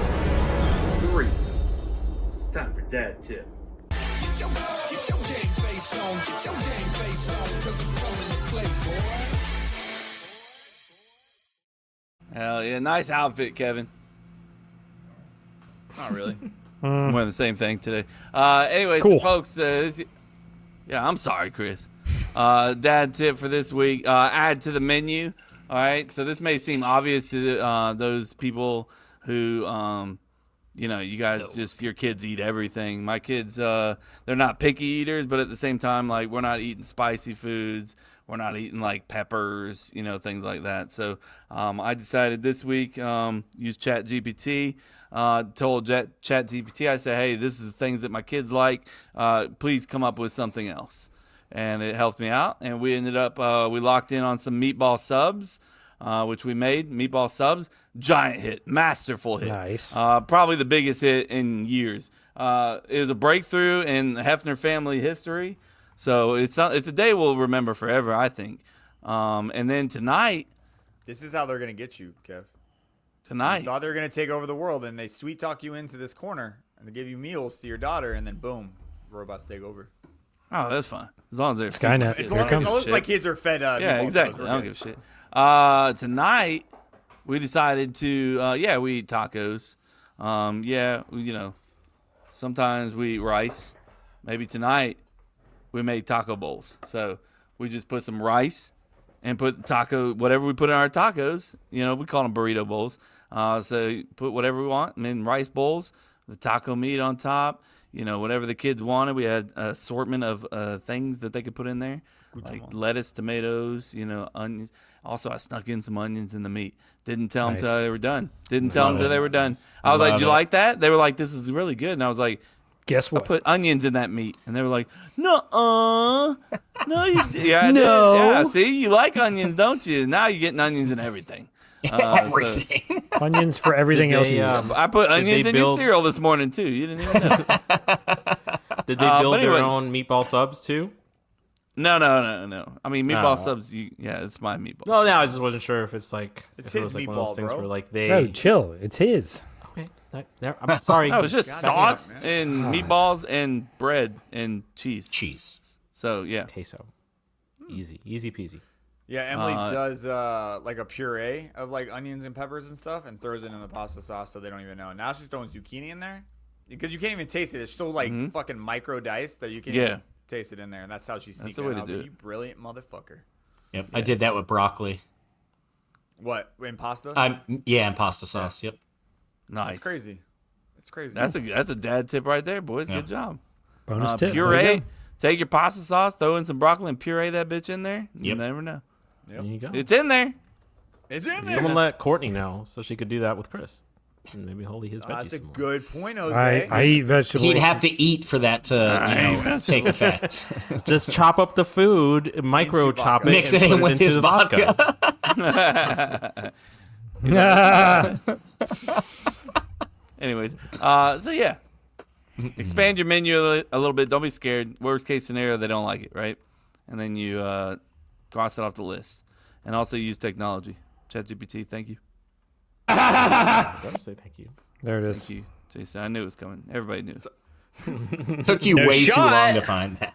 3. It's time for dad tip. Hell yeah, nice outfit, Kevin. Not really. I'm wearing the same thing today. Anyways, Cool. folks, yeah, I'm sorry, Chris. Dad tip for this week: add to the menu. All right, so this may seem obvious to those people who, you guys just your kids eat everything. My kids, they're not picky eaters, but at the same time, like we're not eating spicy foods. We're not eating like peppers, things like that. So I decided this week use ChatGPT. Told ChatGPT, I said, hey, this is things that my kids like. Please come up with something else. And it helped me out. And we ended up, we locked in on some meatball subs, which we made. Meatball subs, giant hit, masterful hit. Nice. Probably the biggest hit in years. It was a breakthrough in Hefner family history. So it's a day we'll remember forever, I think. And then tonight, This is how they're gonna get you, Kev. You tonight, thought they were gonna take over the world, and they sweet talk you into this corner, and they give you meals to your daughter, and then boom, robots take over. Oh, that's fine. As long as they're Skynet. As Here long it comes. as my kids are fed. Yeah, meatball exactly. subs, I don't we're give a shit. Tonight we decided to we eat tacos. Sometimes we eat rice. Maybe tonight we made taco bowls. So we just put some rice and put whatever we put in our tacos. We call them burrito bowls. So put whatever we want. And then rice bowls, the taco meat on top. Whatever the kids wanted. We had an assortment of things that they could put in there, like lettuce, tomatoes, onions. Also, I snuck in some onions in the meat. Didn't tell them until they were done. Didn't tell them until they were done. I was like, "Did you like that?" They were like, "This is really good." And I was like, Guess "I what? put onions in that meat," and they were like, "No, you did." Yeah, I did. No. Yeah, see, you like onions, don't you? Now you're getting onions in everything. Everything. Onions for everything else you eat. I put onions in your cereal this morning too. You didn't even know. Did they build but their anyways. own meatball subs too? No. I mean, meatball subs. It's my meatball. No, I just wasn't sure if it's like It's if it his was like one of meatball, those things bro. where like they. Bro, chill. It's his. Okay, I'm sorry. No, it's just sauce and meatballs and bread and cheese. Cheese. So yeah. queso. Easy peasy. Yeah, Emily does like a puree of like onions and peppers and stuff, and throws it in the pasta sauce so they don't even know. Now she's throwing zucchini in there because you can't even taste it. It's so like fucking micro diced that you can't even taste it in there, and that's how she's sneaking the way it. to I was do like, it. you brilliant motherfucker. Yep. I did that with broccoli. What in pasta? And pasta sauce. Yep. Nice. It's crazy. It's crazy. That's a dad tip right there, boys. Good job. Bonus tip. There you Puree. go. Take your pasta sauce, throw in some broccoli, and puree that bitch in there. You Yep. never know. There you go. It's in there. It's in there. Someone let Courtney know so she could do that with Chris, and maybe hold his veggies. That's a some more. good point, Jose. I eat vegetables. He'd have to eat for that to take effect. Just chop up the food, micro Into chop it, vodka. Mix and it in put with into his the vodka. Anyways, so yeah. Expand your menu a little bit. Don't be scared. Worst case scenario, they don't like it, right? And then you cross it off the list. And also use technology. ChatGPT, thank you. Gotta say thank you. There it is. Thank you, Jason. I knew it was coming. Everybody knew. Took you way too long to find that.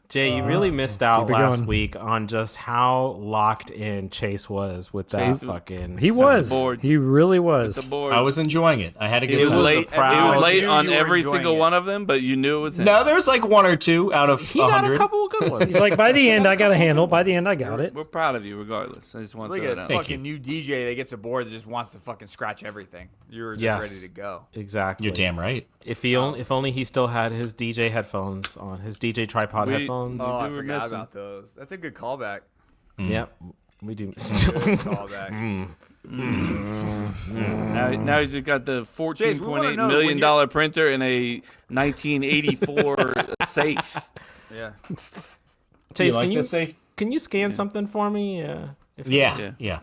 Jay, you really missed out keep it last going. week on just how locked in Chase was with that Chase- fucking. He was. board. He really was. The board. I was enjoying it. I had a It good was It time. was late- late. proud- It was late You on were every enjoying single it. one of them, but you knew it was him. No, there's like one or two out of He got a 100. couple of good ones. He's like, by the end, I got a handle. By the end, I got it. We're proud of you, regardless. I just want to Look throw at that that out. fucking new DJ that gets a board that just wants to fucking scratch everything. You're just Yes. ready to go. Exactly. You're damn right. If only he still had his DJ headphones on, his DJ tripod We- headphones. Oh, I do forgot miss him. about those. That's a good callback. Yep, we do. Good callback. Now he's just got the Chase, we wanna $14.8 know, million when dollar printer and a 1984 safe. Yeah. Chase, like can you this, eh? can you scan something for me? Yeah.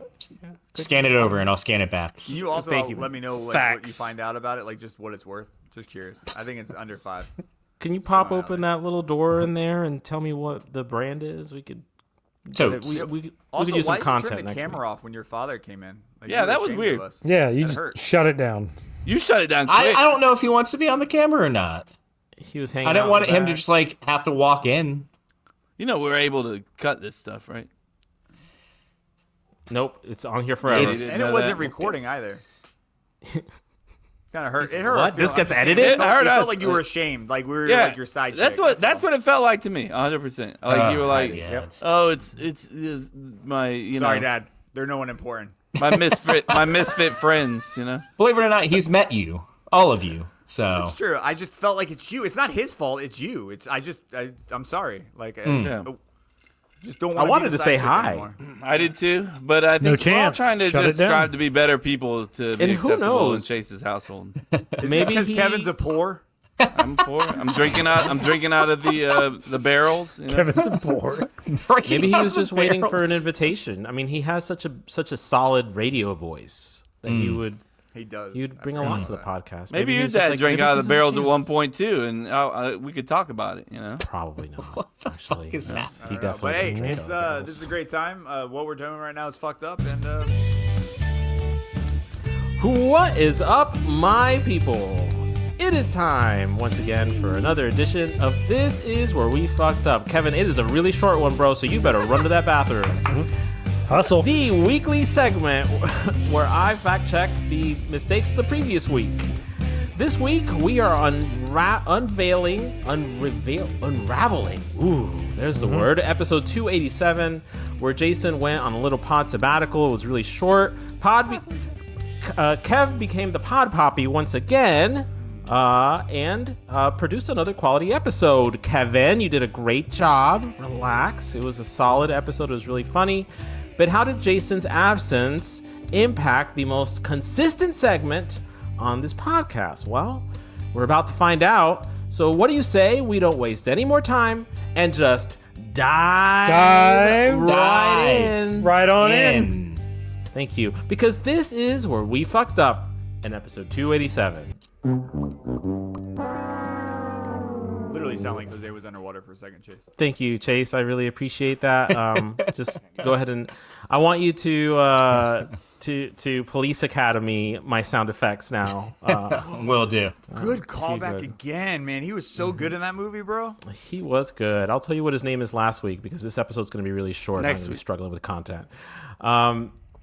Scan it over and I'll scan it back. Can you also Thank you. let me know like, what you Facts. find out about it, like just what it's worth? Just curious. I think it's under 5. Can you pop going on open that little door in there and tell me what the brand is? We could. Totes. We Also, could use why some did you turn content the next camera week. off when your father came in? Like, Yeah, you were that was ashamed weird. of us. Yeah, you That just hurt. shut it down. You shut it down quick. I don't know if he wants to be on the camera or not. He was hanging. I didn't out want in the him to back. just like have to walk in. You know we're able to cut this stuff, right? Nope, it's on here forever. It's- And know it wasn't that. recording either. Kind of hurt. It hurt. What? I feel- This gets I'm just saying, edited? It felt, It hurt it felt us. like you were ashamed. Like we were Yeah, like your side That's chick. that's what it felt like to me, 100%. Like you were like, Yeah. oh, it's my Sorry, know Dad. They're no one important. my misfit friends, you know. Believe it or not, he's met you, all of you. So It's true. I just felt like it's you. It's not his fault. It's you. I'm sorry. Like Yeah. just don't. I wanna be wanted the to side say chick hi. anymore. I did too, but I think No we're all chance. trying to Shut just it down. strive to be better people to be And who acceptable in knows? Chase's household. Maybe because he- Kevin's a poor. I'm poor. I'm drinking out of the barrels. You know? Kevin's a poor. Maybe he was just waiting for an invitation. I mean, he has such a solid radio voice that he would He does. you'd bring I a forgot lot to the about podcast. Maybe he your was just dad like, drank maybe out of this the is a barrels at chance. one point too, and we could talk about it. You know. Probably not. Actually, is that? He that. definitely. But hey, didn't drink it's out of the this is a barrels. great time. What we're doing right now is fucked up, and What is up, my people? It is time once again for another edition of This Is Where We Fucked Up. Kevin, it is a really short one, bro, so you better run to that bathroom. Hustle. The weekly segment where I fact check the mistakes of the previous week. This week we are unraveling. Ooh, there's the word. Episode 287, where Jason went on a little pod sabbatical. It was really short. Kev became the pod poppy once again. And produced another quality episode. Kevin, you did a great job. Relax. It was a solid episode. It was really funny. But how did Jason's absence impact the most consistent segment on this podcast? Well, we're about to find out. So what do you say we don't waste any more time and just dive right on in? Thank you. Because this is where we fucked up in episode 287. Literally sound like Jose was underwater for a second, Chase. Thank you, Chase. I really appreciate that. Just go ahead and I want you to Police Academy my sound effects now. Will do. Good callback again, man. He was so good in that movie, bro. He was good. I'll tell you what his name is last week because this episode's going to be really short. Next I'm going to be week. struggling with content.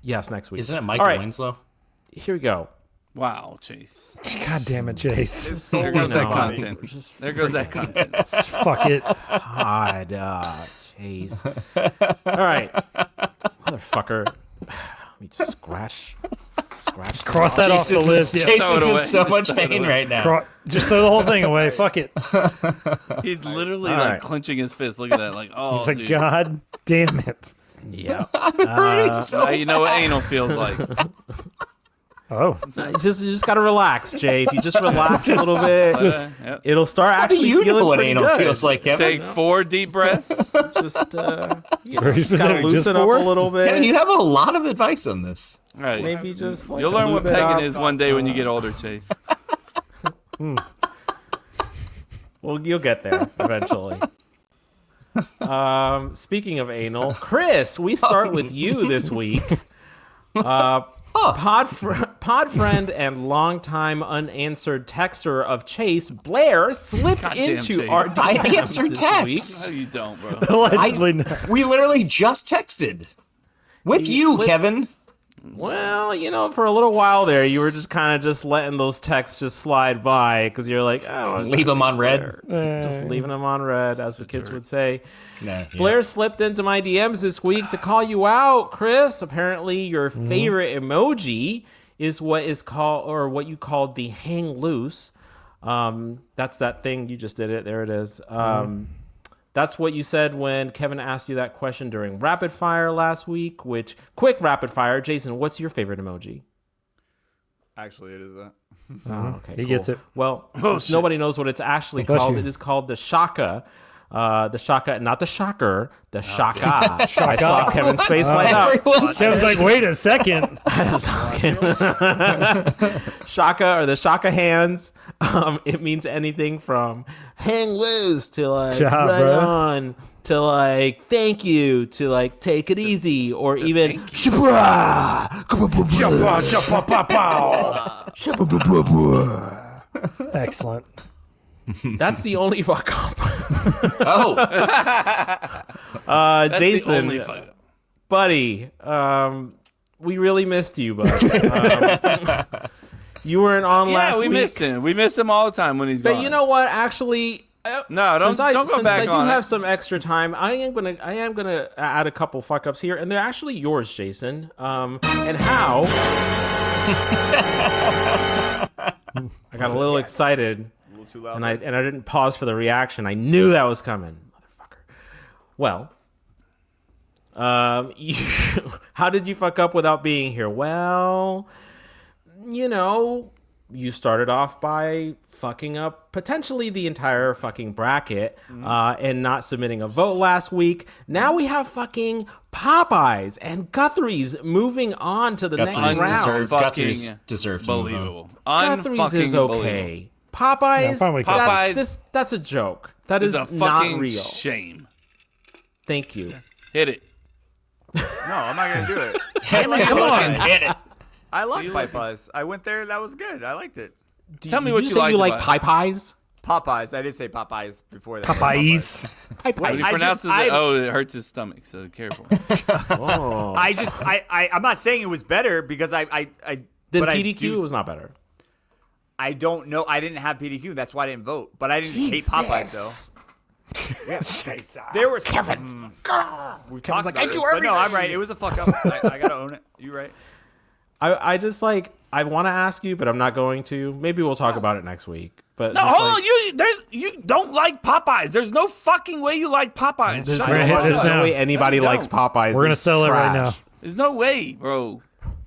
Yes, next week. Isn't it Michael All right, Winslow? here we go. Wow, Chase. God damn it, Chase. There goes that know, content. just There goes that content. Fuck it. God, Chase. All right, motherfucker. Let me just scratch. Cross that off the list. Yeah. Jason's away. in so Just much throw it pain away. right now. Just throw the whole thing away. Fuck it. He's literally All like right. clenching his fist. Look at that. Like, oh, He's like, dude. God damn it. Yeah. Now you know what anal feels like. Oh. You just gotta relax, Jay. If you just relax a little bit, Yep. it'll start How do actually you feeling know what pretty anal good. feels like, Kevin? Take 4 deep breaths. Just, you know, Very just gotta specific. loosen Just up four? a little bit. Kevin, you have a lot of advice on this. Right. Maybe just like You'll learn what lube it pegging up. is one day when you get older, Chase. Well, you'll get there eventually. Speaking of anal, Chris, we start with you this week. Pod friend and longtime unanswered texter of Chase, Blair, slipped Goddamn into Chase. our I DMs answered this texts. No, you don't, bro. Allegedly not. We literally just texted. With you, Kevin. Well, you know, for a little while there, you were just kind of just letting those texts just slide by because you're like, oh, Leave them on red. just leaving them on red, as the kids would say. Nah, yeah. Blair slipped into my DMs this week to call you out, Chris. Apparently, your favorite emoji is what is called, or what you called the hang loose. That's that thing. You just did it. There it is. That's what you said when Kevin asked you that question during Rapid Fire last week, which, quick rapid fire. Jason, what's your favorite emoji? Actually, it is that. Oh, okay, He gets it. Well, since nobody knows what it's actually Bless called, you. it is called the shaka. The shaka, not the shocker, the shaka. I saw Kevin's face light up. Everyone Sounds like, wait a second. Shaka or the shaka hands. It means anything from hang loose to like Ja, right bro. on to like thank you to like take it easy or even shabra. Excellent. That's the only fuck up. Oh, That's the Jason, only fuck. buddy, we really missed you, bud. You weren't on last Yeah, we week. missed him. We miss him all the time when he's gone. But you know what? Actually, No, don't go since back I do on have it. some extra time, I am gonna add a couple fuck ups here, and they're actually yours, Jason. And how? I got a little excited, A little too loud. and I didn't pause for the reaction. I knew that was coming, motherfucker. Well, how did you fuck up without being here? Well, you know, you started off by fucking up potentially the entire fucking bracket and not submitting a vote last week. Now we have fucking Popeyes and Guthrie's moving on to the next Guthrie's round. deserved. Fucking Guthrie's deserved to move on. Believable. Guthrie's is okay. Popeyes, Yeah, I'm fine with Popeyes. that's a joke. That It's is a not fucking real. shame. Thank you. Hit it. No, I'm not gonna do it. Come on, hit it. I like you Popeyes. I went there. That was good. I liked it. Tell me did what you you say liked you like about pie pies? Popeyes. I did say Popeyes before that. Popeyes. When he I pronounces just- it, it hurts his stomach, so careful. Oh. I'm not saying it was better because Then but PDQ was not better. I don't know. I didn't have PDQ. That's why I didn't vote. But I didn't hate Popeyes though. There was Kevin. We talked about this, but no, I'm right. It was a fuck up. I gotta own it. You right? I just like I want to ask you, but I'm not going to. Maybe we'll talk about it next week. But No, just, hold like, on. You don't like Popeyes. There's no fucking way you like Popeyes. Shut We're gonna the hit fuck this up. now. no way anybody No, you likes don't. Popeyes. We're gonna It's sell it right trash. now. There's no way, bro.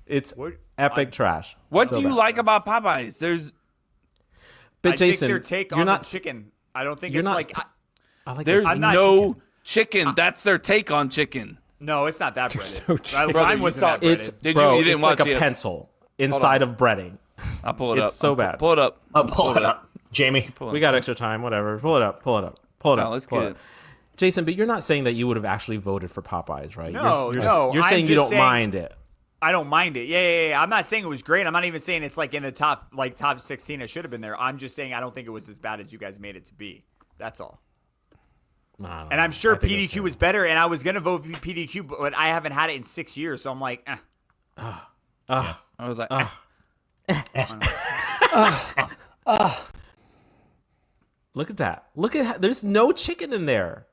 It's What? epic trash. What So do you bad. like about Popeyes? But I Jason, think their take you're on not the chicken. I don't think you're it's not- like. I like There's the- I'm not- no chicken. That's their take on chicken. No, it's not that breaded. no chicken. Mine wasn't that breaded. it's Did bro, you didn't it's watch like a it? pencil inside of breading. I'll pull it up. It's so bad. Pull it up. Oh, pull it up, Jamie. We got extra time. Whatever. Pull it up. Pull it up. Pull it No, up. let's pull get it it. up. Jason, but you're not saying that you would have actually voted for Popeyes, right? No, you're, no, You're I'm saying you just don't saying- mind it. I don't mind it. Yeah. I'm not saying it was great. I'm not even saying it's like in the top 16. It should have been there. I'm just saying I don't think it was as bad as you guys made it to be. That's all. Nah, And I'm sure I think it's PDQ was better, and I was gonna vote for PDQ, but I haven't had it in 6 years, so I'm like, I was like, Look at that. Look at there's no chicken in there.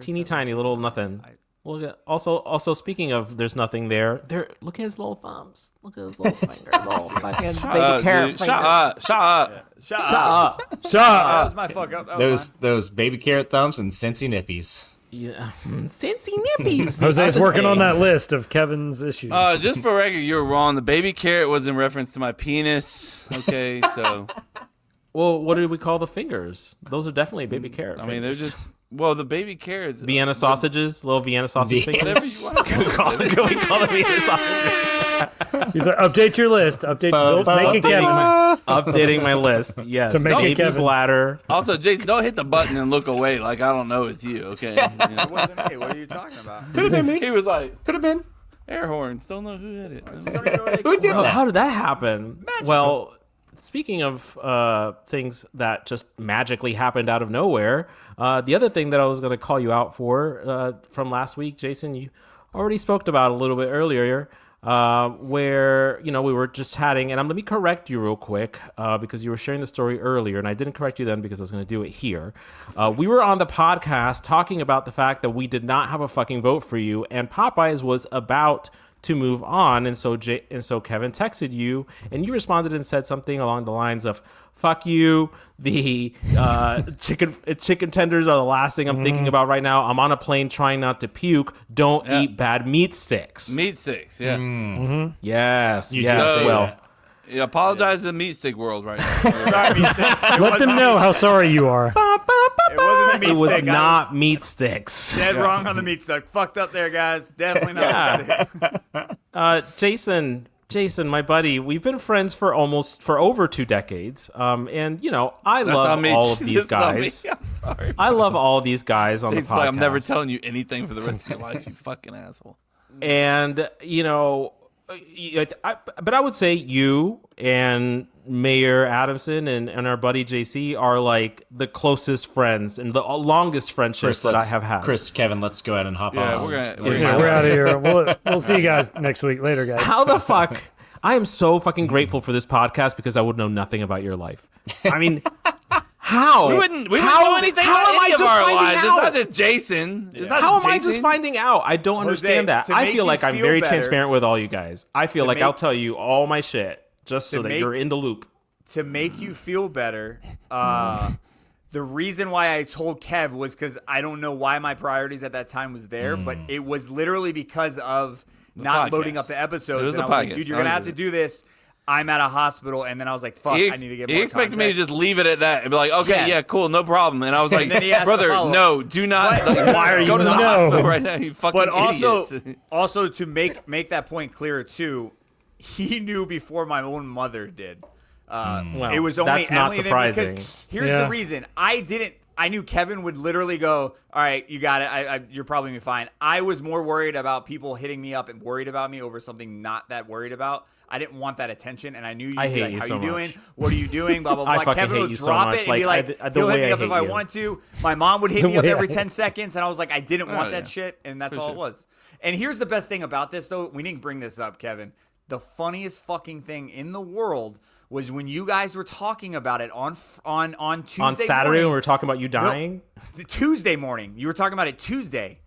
Teeny tiny little nothing. Look at also speaking of there's nothing there. Look at his little thumbs. Look at his little finger. Little fucking baby carrot dude, finger. shut up. shut up. Shut That up. was my fuck up. That was Those baby carrot thumbs and Cincy nippies. Yeah. Cincy nippies. Jose's working on that list of Kevin's issues. Just for record, you're wrong. The baby carrot was in reference to my penis. Okay, so Well, what do we call the fingers? Those are definitely baby carrot. I mean they're just the baby carrots. Vienna sausages, little Vienna sausage fingers. Whatever you want. Can we call them Vienna sausages? He's like, update your list. Update your list. Make it Kevin. Updating my list. Yes. To make it baby Kevin. bladder. Also, Jason, don't hit the button and look away like I don't know it's you. Okay. It wasn't me. What are you talking about? Could have been me. He was like Could have been. air horns. Don't know who hit it. Who did Oh, that? how did that happen? Well, speaking of things that just magically happened out of nowhere, the other thing that I was going to call you out for from last week, Jason, you already spoke about a little bit earlier, where we were just chatting, and let me correct you real quick because you were sharing the story earlier, and I didn't correct you then because I was going to do it here. We were on the podcast talking about the fact that we did not have a fucking vote for you, and Popeyes was about to move on, and so Kevin texted you, and you responded and said something along the lines of, "Fuck you, the chicken tenders are the last thing I'm thinking about right now. I'm on a plane trying not to puke. Don't eat bad meat sticks." Meat sticks. Yeah. Yes, You yes. did say Well, that. Yeah, apologize to the meat stick world right now. Let them know how sorry you are. It wasn't the meat it was stick. not meat sticks. Dead wrong on the meat stick. Fucked up there, guys. Definitely not. Yeah. Jason, my buddy, we've been friends for over 2 decades. And I love all of these guys. I'm sorry. I love all these guys on Jason's the podcast. like, I'm never telling you anything for the rest of your life, you fucking asshole. And but I would say you and Mayor Adamson and our buddy JC are like the closest friends and the longest friendships that I have had. Kevin, let's go ahead and hop Yeah, on. We're out of here. We'll see you guys next week. Later, guys. How the fuck? I am so fucking grateful for this podcast because I would know nothing about your life. I mean, how? We wouldn't know anything how about am I any of just our finding lives. out? It's not just Jason. It's not How am just I Jason. just finding out? I don't understand that. to I make feel you like I'm feel very better- transparent with all you guys. I feel like make- I'll tell you all my shit just so that make- you're in the loop. To make you feel better, the reason why I told Kev was because I don't know why my priorities at that time was there, but it was literally because of not podcast. loading up the It episodes. was And the I was like, podcast. dude, you're I going to have get to it. do this. I'm at a hospital. And then I was like, fuck, He I need to get more expected me to context. just leave it at that and be like, okay, Yeah. yeah, cool, no problem. And I was like, then he asked the brother, follow-up. no, do not. Why are you go to the no? hospital right now? You fucking But idiot. also to make that point clearer too, he knew before my own mother did. Well, It was only that's not Emily then surprising. because here's Yeah. the reason I didn't I knew Kevin would literally go, all right, you got it. You're probably gonna be fine. I was more worried about people hitting me up and worried about me over something not that worried about. I didn't want that attention, and I knew you'd be like, how you doing? What are you doing? Blah, blah, blah. I fucking Kevin hate would you so drop much. it and be like, he'll hit me up if I wanted to. My mom would hit me up every 10 seconds, and I was like, I didn't want that shit, and that's all it was. And here's the best thing about this, though. We didn't bring this up, Kevin. The funniest fucking thing in the world was when you guys were talking about it on Tuesday on Saturday morning, when we were talking about you dying. No, Tuesday morning, you were talking about it Tuesday,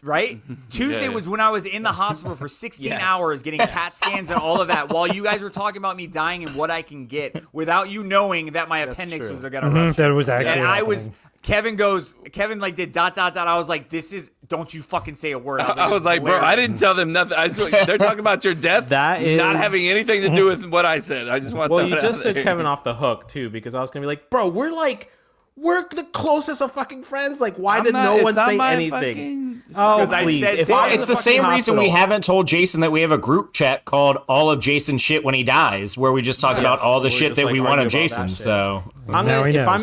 right? Tuesday was when I was in the hospital for 16 hours getting CAT scans and all of that, while you guys were talking about me dying and what I can get without you knowing that my appendix was gonna rupture. That was actually. And I was. Kevin like did ... I was like, this is, don't you fucking say a word. I was like, bro, I didn't tell them nothing. I swear, they're talking about your death. That is not having anything to do with what I said. I just want. Well, you just took Kevin off the hook too, because I was gonna be like, bro, we're the closest of fucking friends. Like, why did no one say anything? Oh, please. It's the same reason we haven't told Jason that we have a group chat called All of Jason's Shit When He Dies, where we just talk about all the shit that we want of Jason. So if I'm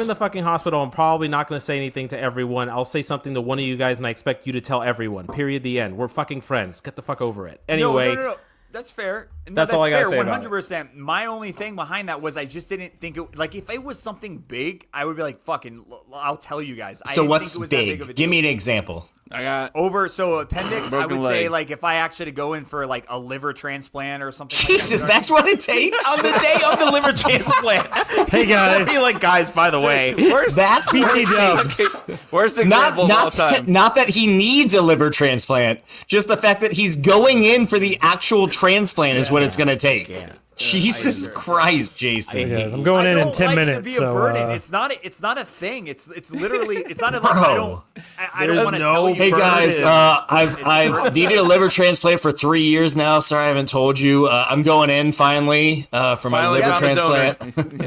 in the fucking hospital, I'm probably not going to say anything to everyone. I'll say something to one of you guys, and I expect you to tell everyone. Period. The end. We're fucking friends. Get the fuck over it. Anyway. No. That's fair. No, that's all I gotta say. 100%. My only thing behind that was I just didn't think it. Like, if it was something big, I would be like, "Fucking, I'll tell you guys." So what's big? Give me an example. I got appendix. I would say, like, if I actually go in for like a liver transplant or something. Jesus, like that, that's what it takes on the day of the liver transplant. Hey guys, guys. By the way, that's PT Dub. Worst example of all time. Not that he needs a liver transplant, just the fact that he's going in for the actual transplant is what it's going to take. Yeah. Jesus Christ, Jason! Hey guys, I'm going in 10 minutes. To be a burden. It's not a thing. It's literally. It's not a like. I don't want to tell you. Hey guys, I've needed a liver transplant for 3 years now. Sorry, I haven't told you. I'm going in finally for my liver transplant.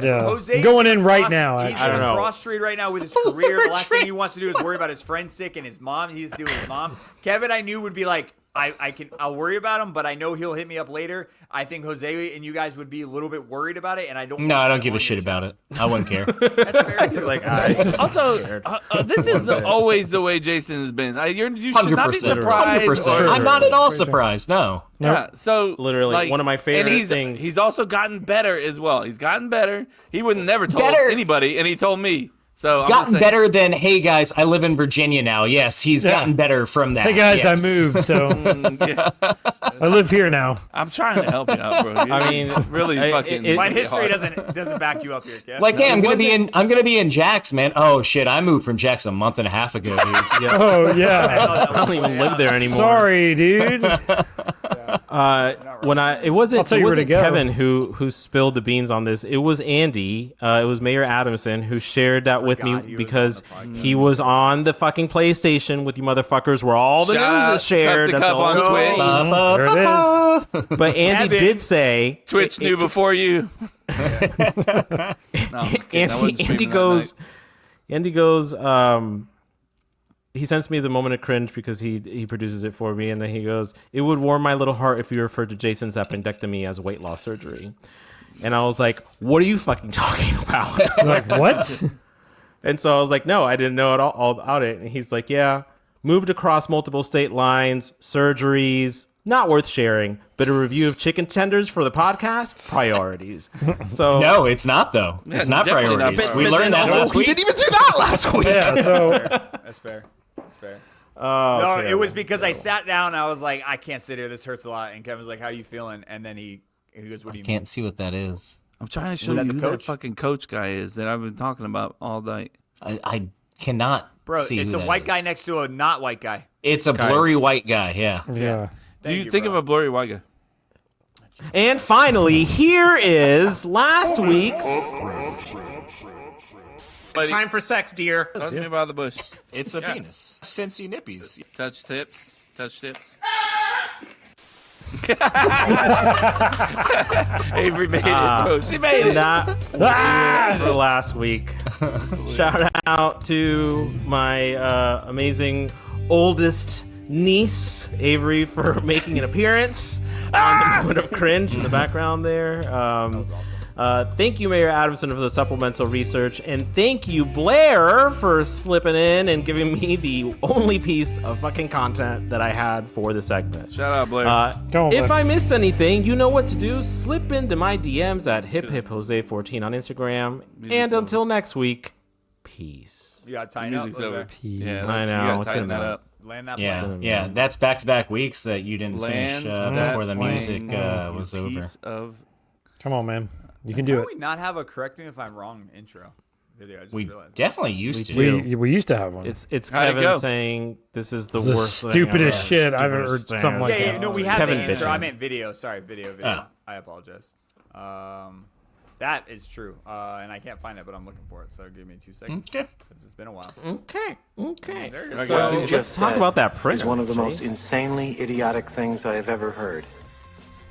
Yeah, I'm going in right now. He's in a cross street right now with his career. The last thing he wants to do is worry about his friend sick and his mom. He's doing his mom. Kevin, I knew would be like, I'll worry about him, but I know he'll hit me up later. I think Jose and you guys would be a little bit worried about it, and I don't. No, I don't give a shit about it. I wouldn't care. That's fair. He's like, also, this is always the way Jason has been. You should not be surprised. 100%. I'm not at all surprised. No. Yeah. So literally, one of my favorite things. He's also gotten better as well. He's gotten better. He would never told anybody, and he told me. So gotten better than, hey guys, I live in Virginia now. Yes, he's gotten better from that. Hey guys, yes. I moved, so I live here now. I'm trying to help you out, bro. I mean, really fucking. My history doesn't back you up here, Kev. Like, hey, I'm gonna be in Jack's, man. Oh shit, I moved from Jack's a month and a half ago, dude. Yeah. Oh yeah, I don't even live there anymore. Sorry, dude. It wasn't Kevin who spilled the beans on this. It was Andy. It was Mayor Adamson who shared that with me because he was on the fucking PlayStation with you motherfuckers where all the news is shared. Cup on Twitch. There it is. But Andy did say Twitch knew before you. Andy goes. He sends me the moment of cringe because he produces it for me, and then he goes, "It would warm my little heart if you referred to Jason's appendectomy as weight loss surgery." And I was like, "What are you fucking talking about?" Like, what? And so I was like, "No, I didn't know all about it." And he's like, "Yeah, moved across multiple state lines, surgeries, not worth sharing, but a review of chicken tenders for the podcast, priorities." So no, it's not though. It's not priorities. Not. We learned that last week. We didn't even do that last week. Yeah, so That's fair. That's fair. Oh, no, it was because I sat down and I was like, I can't sit here. This hurts a lot. And Kevin's like, how you feeling? And then he goes, what do you mean? Can't see what that is. I'm trying to show you who that fucking coach guy is that I've been talking about all night. I cannot see who it's a that white is. guy next to a not white guy. It's a blurry white guy, yeah. Do you think of a blurry white guy? And finally, here is last week's. It's time for sex, dear. Touch me by the bush. It's a penis. Cincy nippies. Touch tips. Touch tips. Avery made it, bro. She made it. That was for last week. Shout out to my amazing oldest niece, Avery, for making an appearance on the moment of cringe in the background there. Thank you, Mayor Adamson, for the supplemental research, and thank you, Blair, for slipping in and giving me the only piece of fucking content that I had for the segment. Shout out, Blair. If I missed anything, you know what to do. Slip into my DMs at hiphipjose14 on Instagram. And until next week, peace. You got to tighten up. Music's over. Yeah, I know. You got It's to tighten gonna that be- up. Land that Yeah, plane. yeah. That's back-to-back weeks that you didn't finish before the music was over. Come on, man. You can do Why it. do we not have a correct me if I'm wrong intro video? I just We realized. definitely used to. We used to have one. It's How'd it Kevin go? saying this is the This is worst the thing stupidest ever. shit I've ever heard. Stupidest thing Something like ever. Yeah, that. no, we have Kevin the intro. bitching. I meant video. Sorry, video. Oh. I apologize. That is true, and I can't find it, but I'm looking for it. So give me 2 seconds. Okay. 'Cause it's been a while. Okay. There you go. So you let's just talk said about that printer. is one of the most Chase. insanely idiotic things I have ever heard.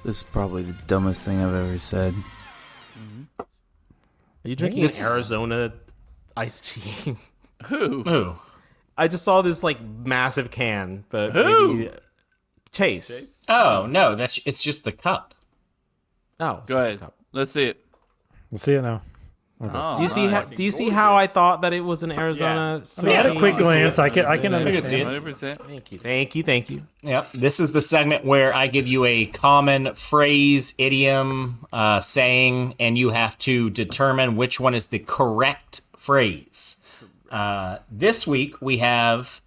This is probably the dumbest thing I've ever said. Are you drinking Arizona iced tea? Who? I just saw this like massive can, but Who? maybe Chase. Oh no, it's just the cup. Oh, it's Go just a ahead. cup. Let's see it. Let's see it now. Oh, Do you see? right. Do you see how I thought that it was an Arizona? I mean, at a quick glance, I can can understand. see it. 100%. Thank you. Yep. This is the segment where I give you a common phrase, idiom, saying, and you have to determine which one is the correct phrase. This week we have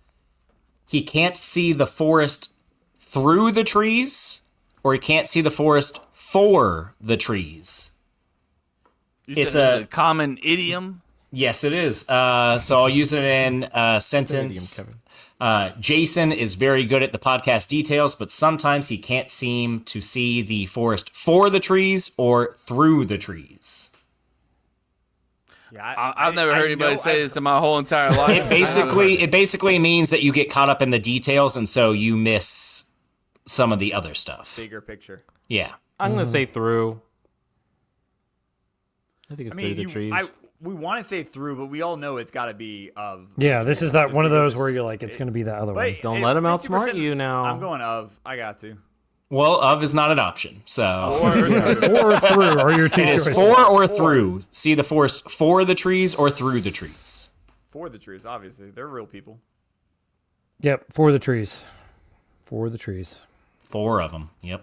he can't see the forest through the trees, or he can't see the forest for the trees. You It's said a common idiom. Yes, it is. So I'll use it in a sentence. Jason is very good at the podcast details, but sometimes he can't seem to see the forest for the trees or through the trees. Yeah, I've never heard anybody say this in my whole entire life. It basically means that you get caught up in the details, and so you miss some of the other stuff. bigger picture. Yeah. I'm gonna say through. I think it's I mean, through the trees. we want to say through, but we all know it's got to be of. Yeah, this is that Just one of because those where you're like, it's going to be the other one. Wait, Don't it- let him 50% outsmart you now. I'm going of. I got to. Well, of is not an option, so Or through are your two it is choices. for or through. See the forest for the trees or through the trees. For the trees, obviously. They're real people. Yep, for the trees. For the trees. 4 of them. Yep.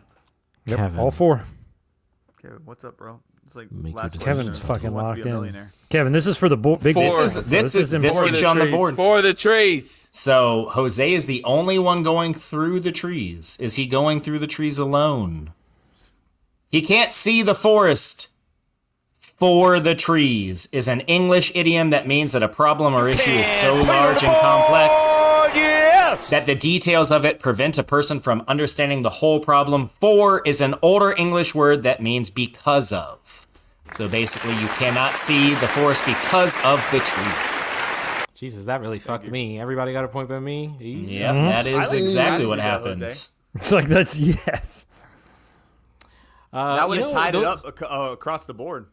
Yep, Kevin. all 4. Okay, what's up, bro? It's like Make your last decision. Kevin's question. fucking Who wants to locked be a in. millionaire? Kevin, this is for the big. This board, is so this important. gets you on the board. For the trees. So Jose is the only one going through the trees. Is he going through the trees alone? He can't see the forest for the trees is an English idiom that means that a problem or issue is so large and complex that the details of it prevent a person from understanding the whole problem. For is an older English word that means because of. So basically, you cannot see the forest because of the trees. Jesus, that really fucked me. Everybody got a point by me. Yep, that is exactly what happened. It's like that's yes. That would you have know, tied it those- up across the board.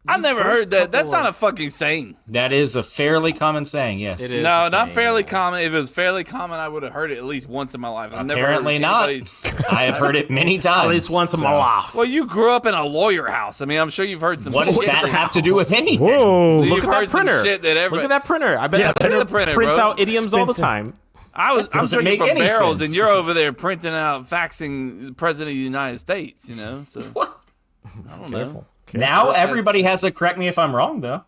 I've never first heard that. That's couple not a of- fucking saying. That is a fairly common saying, yes. It is. No, a not saying, fairly yeah. common. If it was fairly common, I would have heard it at least once in my life. I've Apparently never heard not. anybody's- I have heard it many times. At least once in my so- life. Well, you grew up in a lawyer house. I mean, I'm sure you've heard some. What does shit that have to do with anything? Whoa! You've Look at heard that printer. some shit that Look at that printer. I bet Yeah, that printer, look at the printer, prints bro. out idioms all the Expensive. time. I'm doesn't drinking make from any barrels, sense. and you're over there printing out, faxing the president of the United States. You know, so I don't know. Now everybody has to correct me if I'm wrong, though.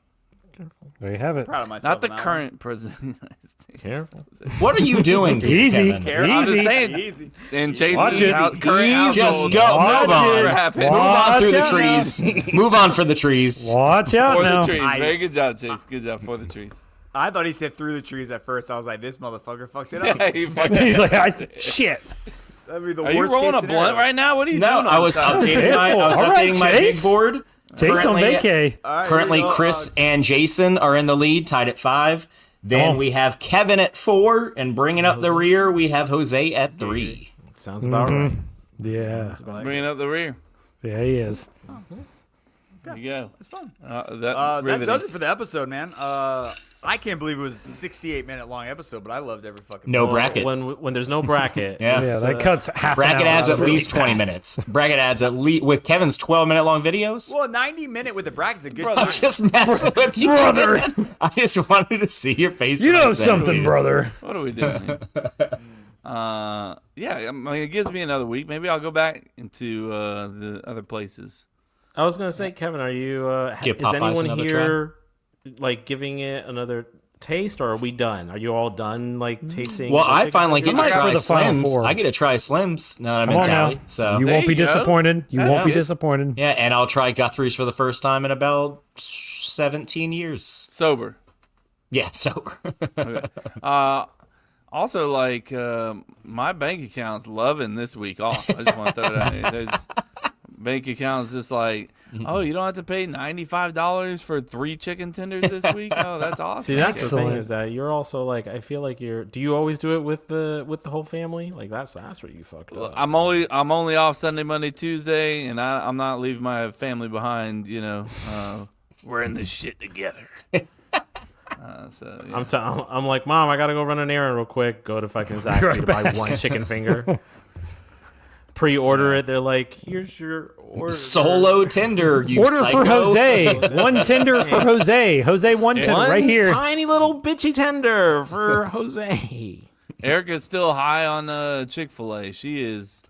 There you have it. Proud of myself. Not the on that current president of the United States. Careful. What are you doing, Easy. Kevin? I'm just Easy. saying. one. Easy. And Jason's Watch it. current Just household go. Watch Move on. it. crap. Move on Watch through the out now. trees. Move on for the trees. Watch out For now. the trees. Very good job, Chase. Good job for the trees. I thought he said through the trees at first. I was like, this motherfucker fucked it up. Yeah, you fucking- He's like, shit. That'd be the Are you worst rolling case a scenario. blunt right now? What are you No, doing? I was updating my All right, big Chase. board. Chase on vacay. All right, Currently, here you go. Chris and Jason are in the lead, tied at 5. Then Oh. we have Kevin at 4, and bringing up the rear, we have Jose at 3. Sounds about right. Yeah. Bringing up the rear. Yeah, he is. There you go. It's fun. That That riveting. does it for the episode, man. I can't believe it was a 68-minute long episode, but I loved every fucking No minute. bracket. When there's no bracket. Yeah. Yeah, that cuts half. Bracket an hour adds out at really least 20 fast. minutes. Bracket adds at least with Kevin's 12-minute long videos. Well, 90-minute with the bracket's a good I'm just messing with you, brother. I just wanted to see your face. You when I know said it to something, you. brother. What are we doing here? Yeah, I mean, it gives me another week. Maybe I'll go back into the other places. I was gonna say, Kevin, are you? Give Is Popeyes anyone another here like giving it another taste, or are we done? Are you all done like tasting? Well, the I chicken finally get fingers? to try for the Final Slims. Four. I get to try Slims now that I'm Come in on now. Tally. So You There won't be you go. disappointed. You That's won't be good. disappointed. yeah, and I'll try Guthrie's for the first time in about 17 years. Sober. Yeah, sober. Also, like, my bank account's loving this week off. I just want to throw that out there. There's bank account's just like, oh, you don't have to pay $95 for 3 chicken tenders this week? Oh, that's awesome. See, that's the Excellent. thing is that you're also like, I feel like you're. Do you always do it with the whole family? Like that's where you fucked up. I'm only off Sunday, Monday, Tuesday, and I'm not leaving my family behind. We're in this shit together. So yeah. I'm like, Mom, I gotta go run an errand real quick. Go to fucking Zaxby's to buy one chicken finger. Pre-order it. They're like, here's your order. Solo tender, you Order psycho. for Jose. One tender for Jose. Jose, one tender One right here. tiny little bitchy tender for Jose. Erica's still high on Chick-fil-A. She is.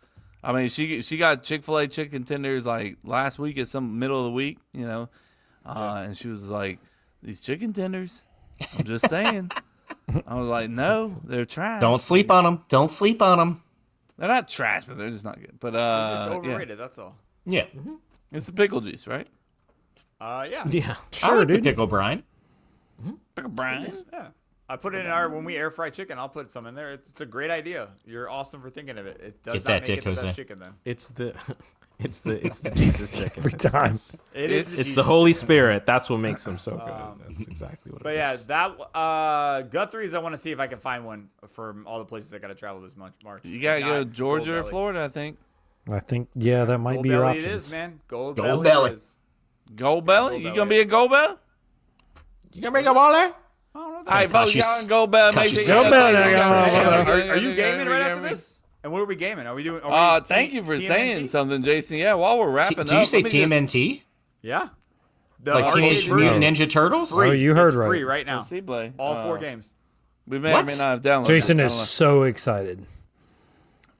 I mean, she got Chick-fil-A chicken tenders like last week at some middle of the week, and she was like, "These chicken tenders." I'm just saying. I was like, "No, they're trash. Don't sleep on them. Don't sleep on them. They're not trash, but they're just not good." But Just yeah. overrated, that's all. Yeah. It's the pickle juice, right? Yeah. Yeah. I like the dude. pickle brine. Pickle brine. Yeah. I put it in when we air fry chicken, I'll put some in there. It's a great idea. You're awesome for thinking of it. It does Get not that make dick, it the Jose. best chicken then. It's the Jesus chicken. Every time. It is It's Jesus the Holy Spirit. That's what makes them so good. That's exactly what it But is. yeah, that Guthrie's, I want to see if I can find one for all the places I got to travel this March. You gotta If go not, to Georgia or Gold Belly. Florida, I think. I think, yeah, that might Gold be your Belly options. it is, man. Gold, Gold Belly. Belly. It is. Gold Belly? Gold You Belly. gonna be a Gold Belly? You gonna make a baller? All right, cost folks, you y'all in Gold Belly. cost Make you sure you Gold guys Belly, like I it. got Are you gaming right after this? And what are we gaming? Are we doing? Thank you for saying something, Jason. Yeah, while we're wrapping up. Did you say let me just- TMNT? Yeah. The Like arcade Teenage version. Mutant Ninja Turtles? Oh, you heard It's right. free right now. Let's see, Blay. All 4 games. We may or What? may not have downloaded Jason it. is so excited.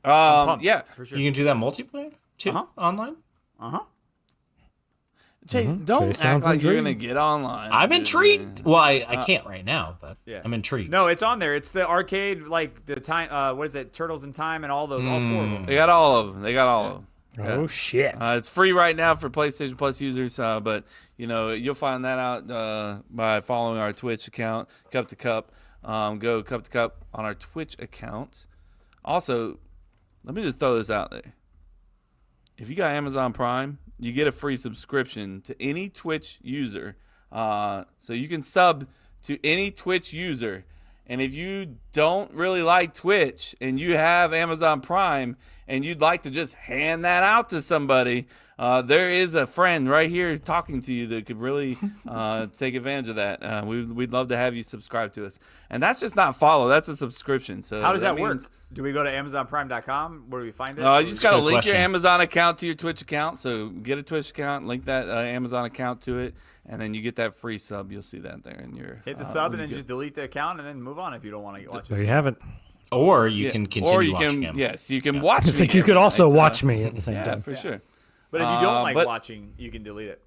Pumped, Yeah. for sure. You can do that multiplayer too online? Jason, don't Jay act sounds like you're intrigued. going to get online. I'm dude. intrigued. Well, I can't right now, but Yeah. I'm intrigued. No, it's on there. It's the arcade, like the time. What is it? Turtles in Time and all those, all 4 of them. They got all of them. They got all of them. Oh, shit. It's free right now for PlayStation Plus users, but you'll find that out by following our Twitch account, Cup to Cup. Go Cup to Cup on our Twitch account. Also, let me just throw this out there. If you got Amazon Prime, you get a free subscription to any Twitch user. So you can sub to any Twitch user. And if you don't really like Twitch and you have Amazon Prime and you'd like to just hand that out to somebody, there is a friend right here talking to you that could really take advantage of that. We'd love to have you subscribe to us. And that's just not follow. That's a subscription. So How does that work? means- Do we go to AmazonPrime.com? Where do we find it? You just got to Good link question. your Amazon account to your Twitch account. So get a Twitch account, link that Amazon account to it, and then you get that free sub. You'll see that there in your Hit the sub and when then you just delete the account and then move on if you don't want to watch There it. you have it. Or you Yeah, can continue or you watching can, him. Yes, you can watch. It's me like you could every also night, watch me at the same Yeah, time. for sure. But if you don't like but- watching, you can delete it.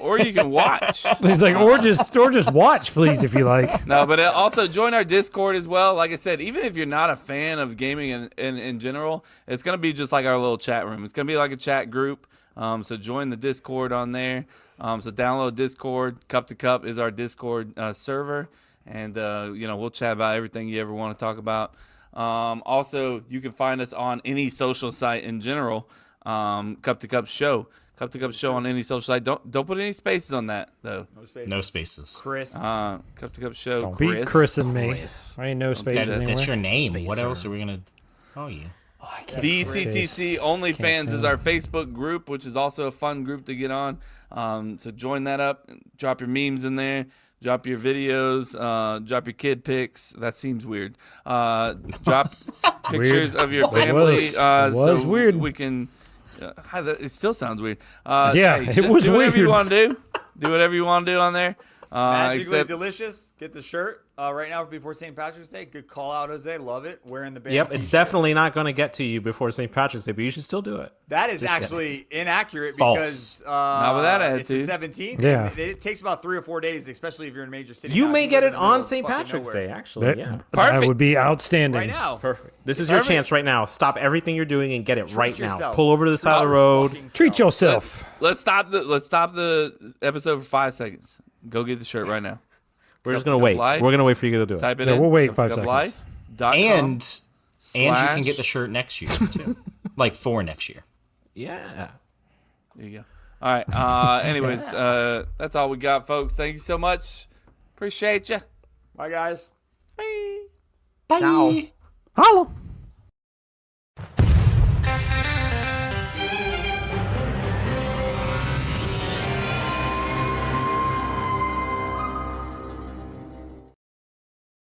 Or you can watch. He's like, or just watch, please, if you like. No, but also join our Discord as well. Like I said, even if you're not a fan of gaming in general, it's going to be just like our little chat room. It's going to be like a chat group. So join the Discord on there. So download Discord. Cup to Cup is our Discord server. And, we'll chat about everything you ever want to talk about. Also, you can find us on any social site in general. Cup to Cup Show. Cup to Cup Show on any social site. Don't put any spaces on that, though. No spaces. Chris. Cup to Cup Show. Don't be Chris and me. I ain't no spaces anywhere. That's your name. What else are we going to call you? The CTC OnlyFans is our Facebook group, which is also a fun group to get on. So join that up. Drop your memes in there. Drop your videos. Drop your kid pics. That seems weird. Drop pictures of your family. It was so weird. We can. It still sounds weird. Yeah, hey, it just was do whatever weird. you want to do. Do whatever you want to do on there. Magically delicious. Get the shirt right now before St. Patrick's Day. Good call out, Jose. Love it. Wearing the band. Yep, it's definitely not going to get to you before St. Patrick's Day, but you should still do it. That is Just actually inaccurate False. because Not with that it's the attitude. 17th. Yeah. and it takes about 3 or 4 days, especially if you're in a major city. You now. may If get live it in the middle on of St. fucking Patrick's nowhere. Day, actually. That, Yeah. that Perfect. would be outstanding. Right now. Perfect. This is your Perfect. chance right now. Stop everything you're doing and get it right now. yourself. Pull over to the side of the road. Treat yourself. Let's stop the episode for 5 seconds. Go get the shirt right now. We're just going to wait. Life. We're going to wait for you to do it. Type it Yeah, in. we'll wait Cup 5 to Cup seconds. Life.com And you can slash- get the shirt next year too, like for next year. Yeah. There you go. All right. Anyways, that's all we got, folks. Thank you so much. Appreciate you. Bye, guys. Bye. Bye. Holla.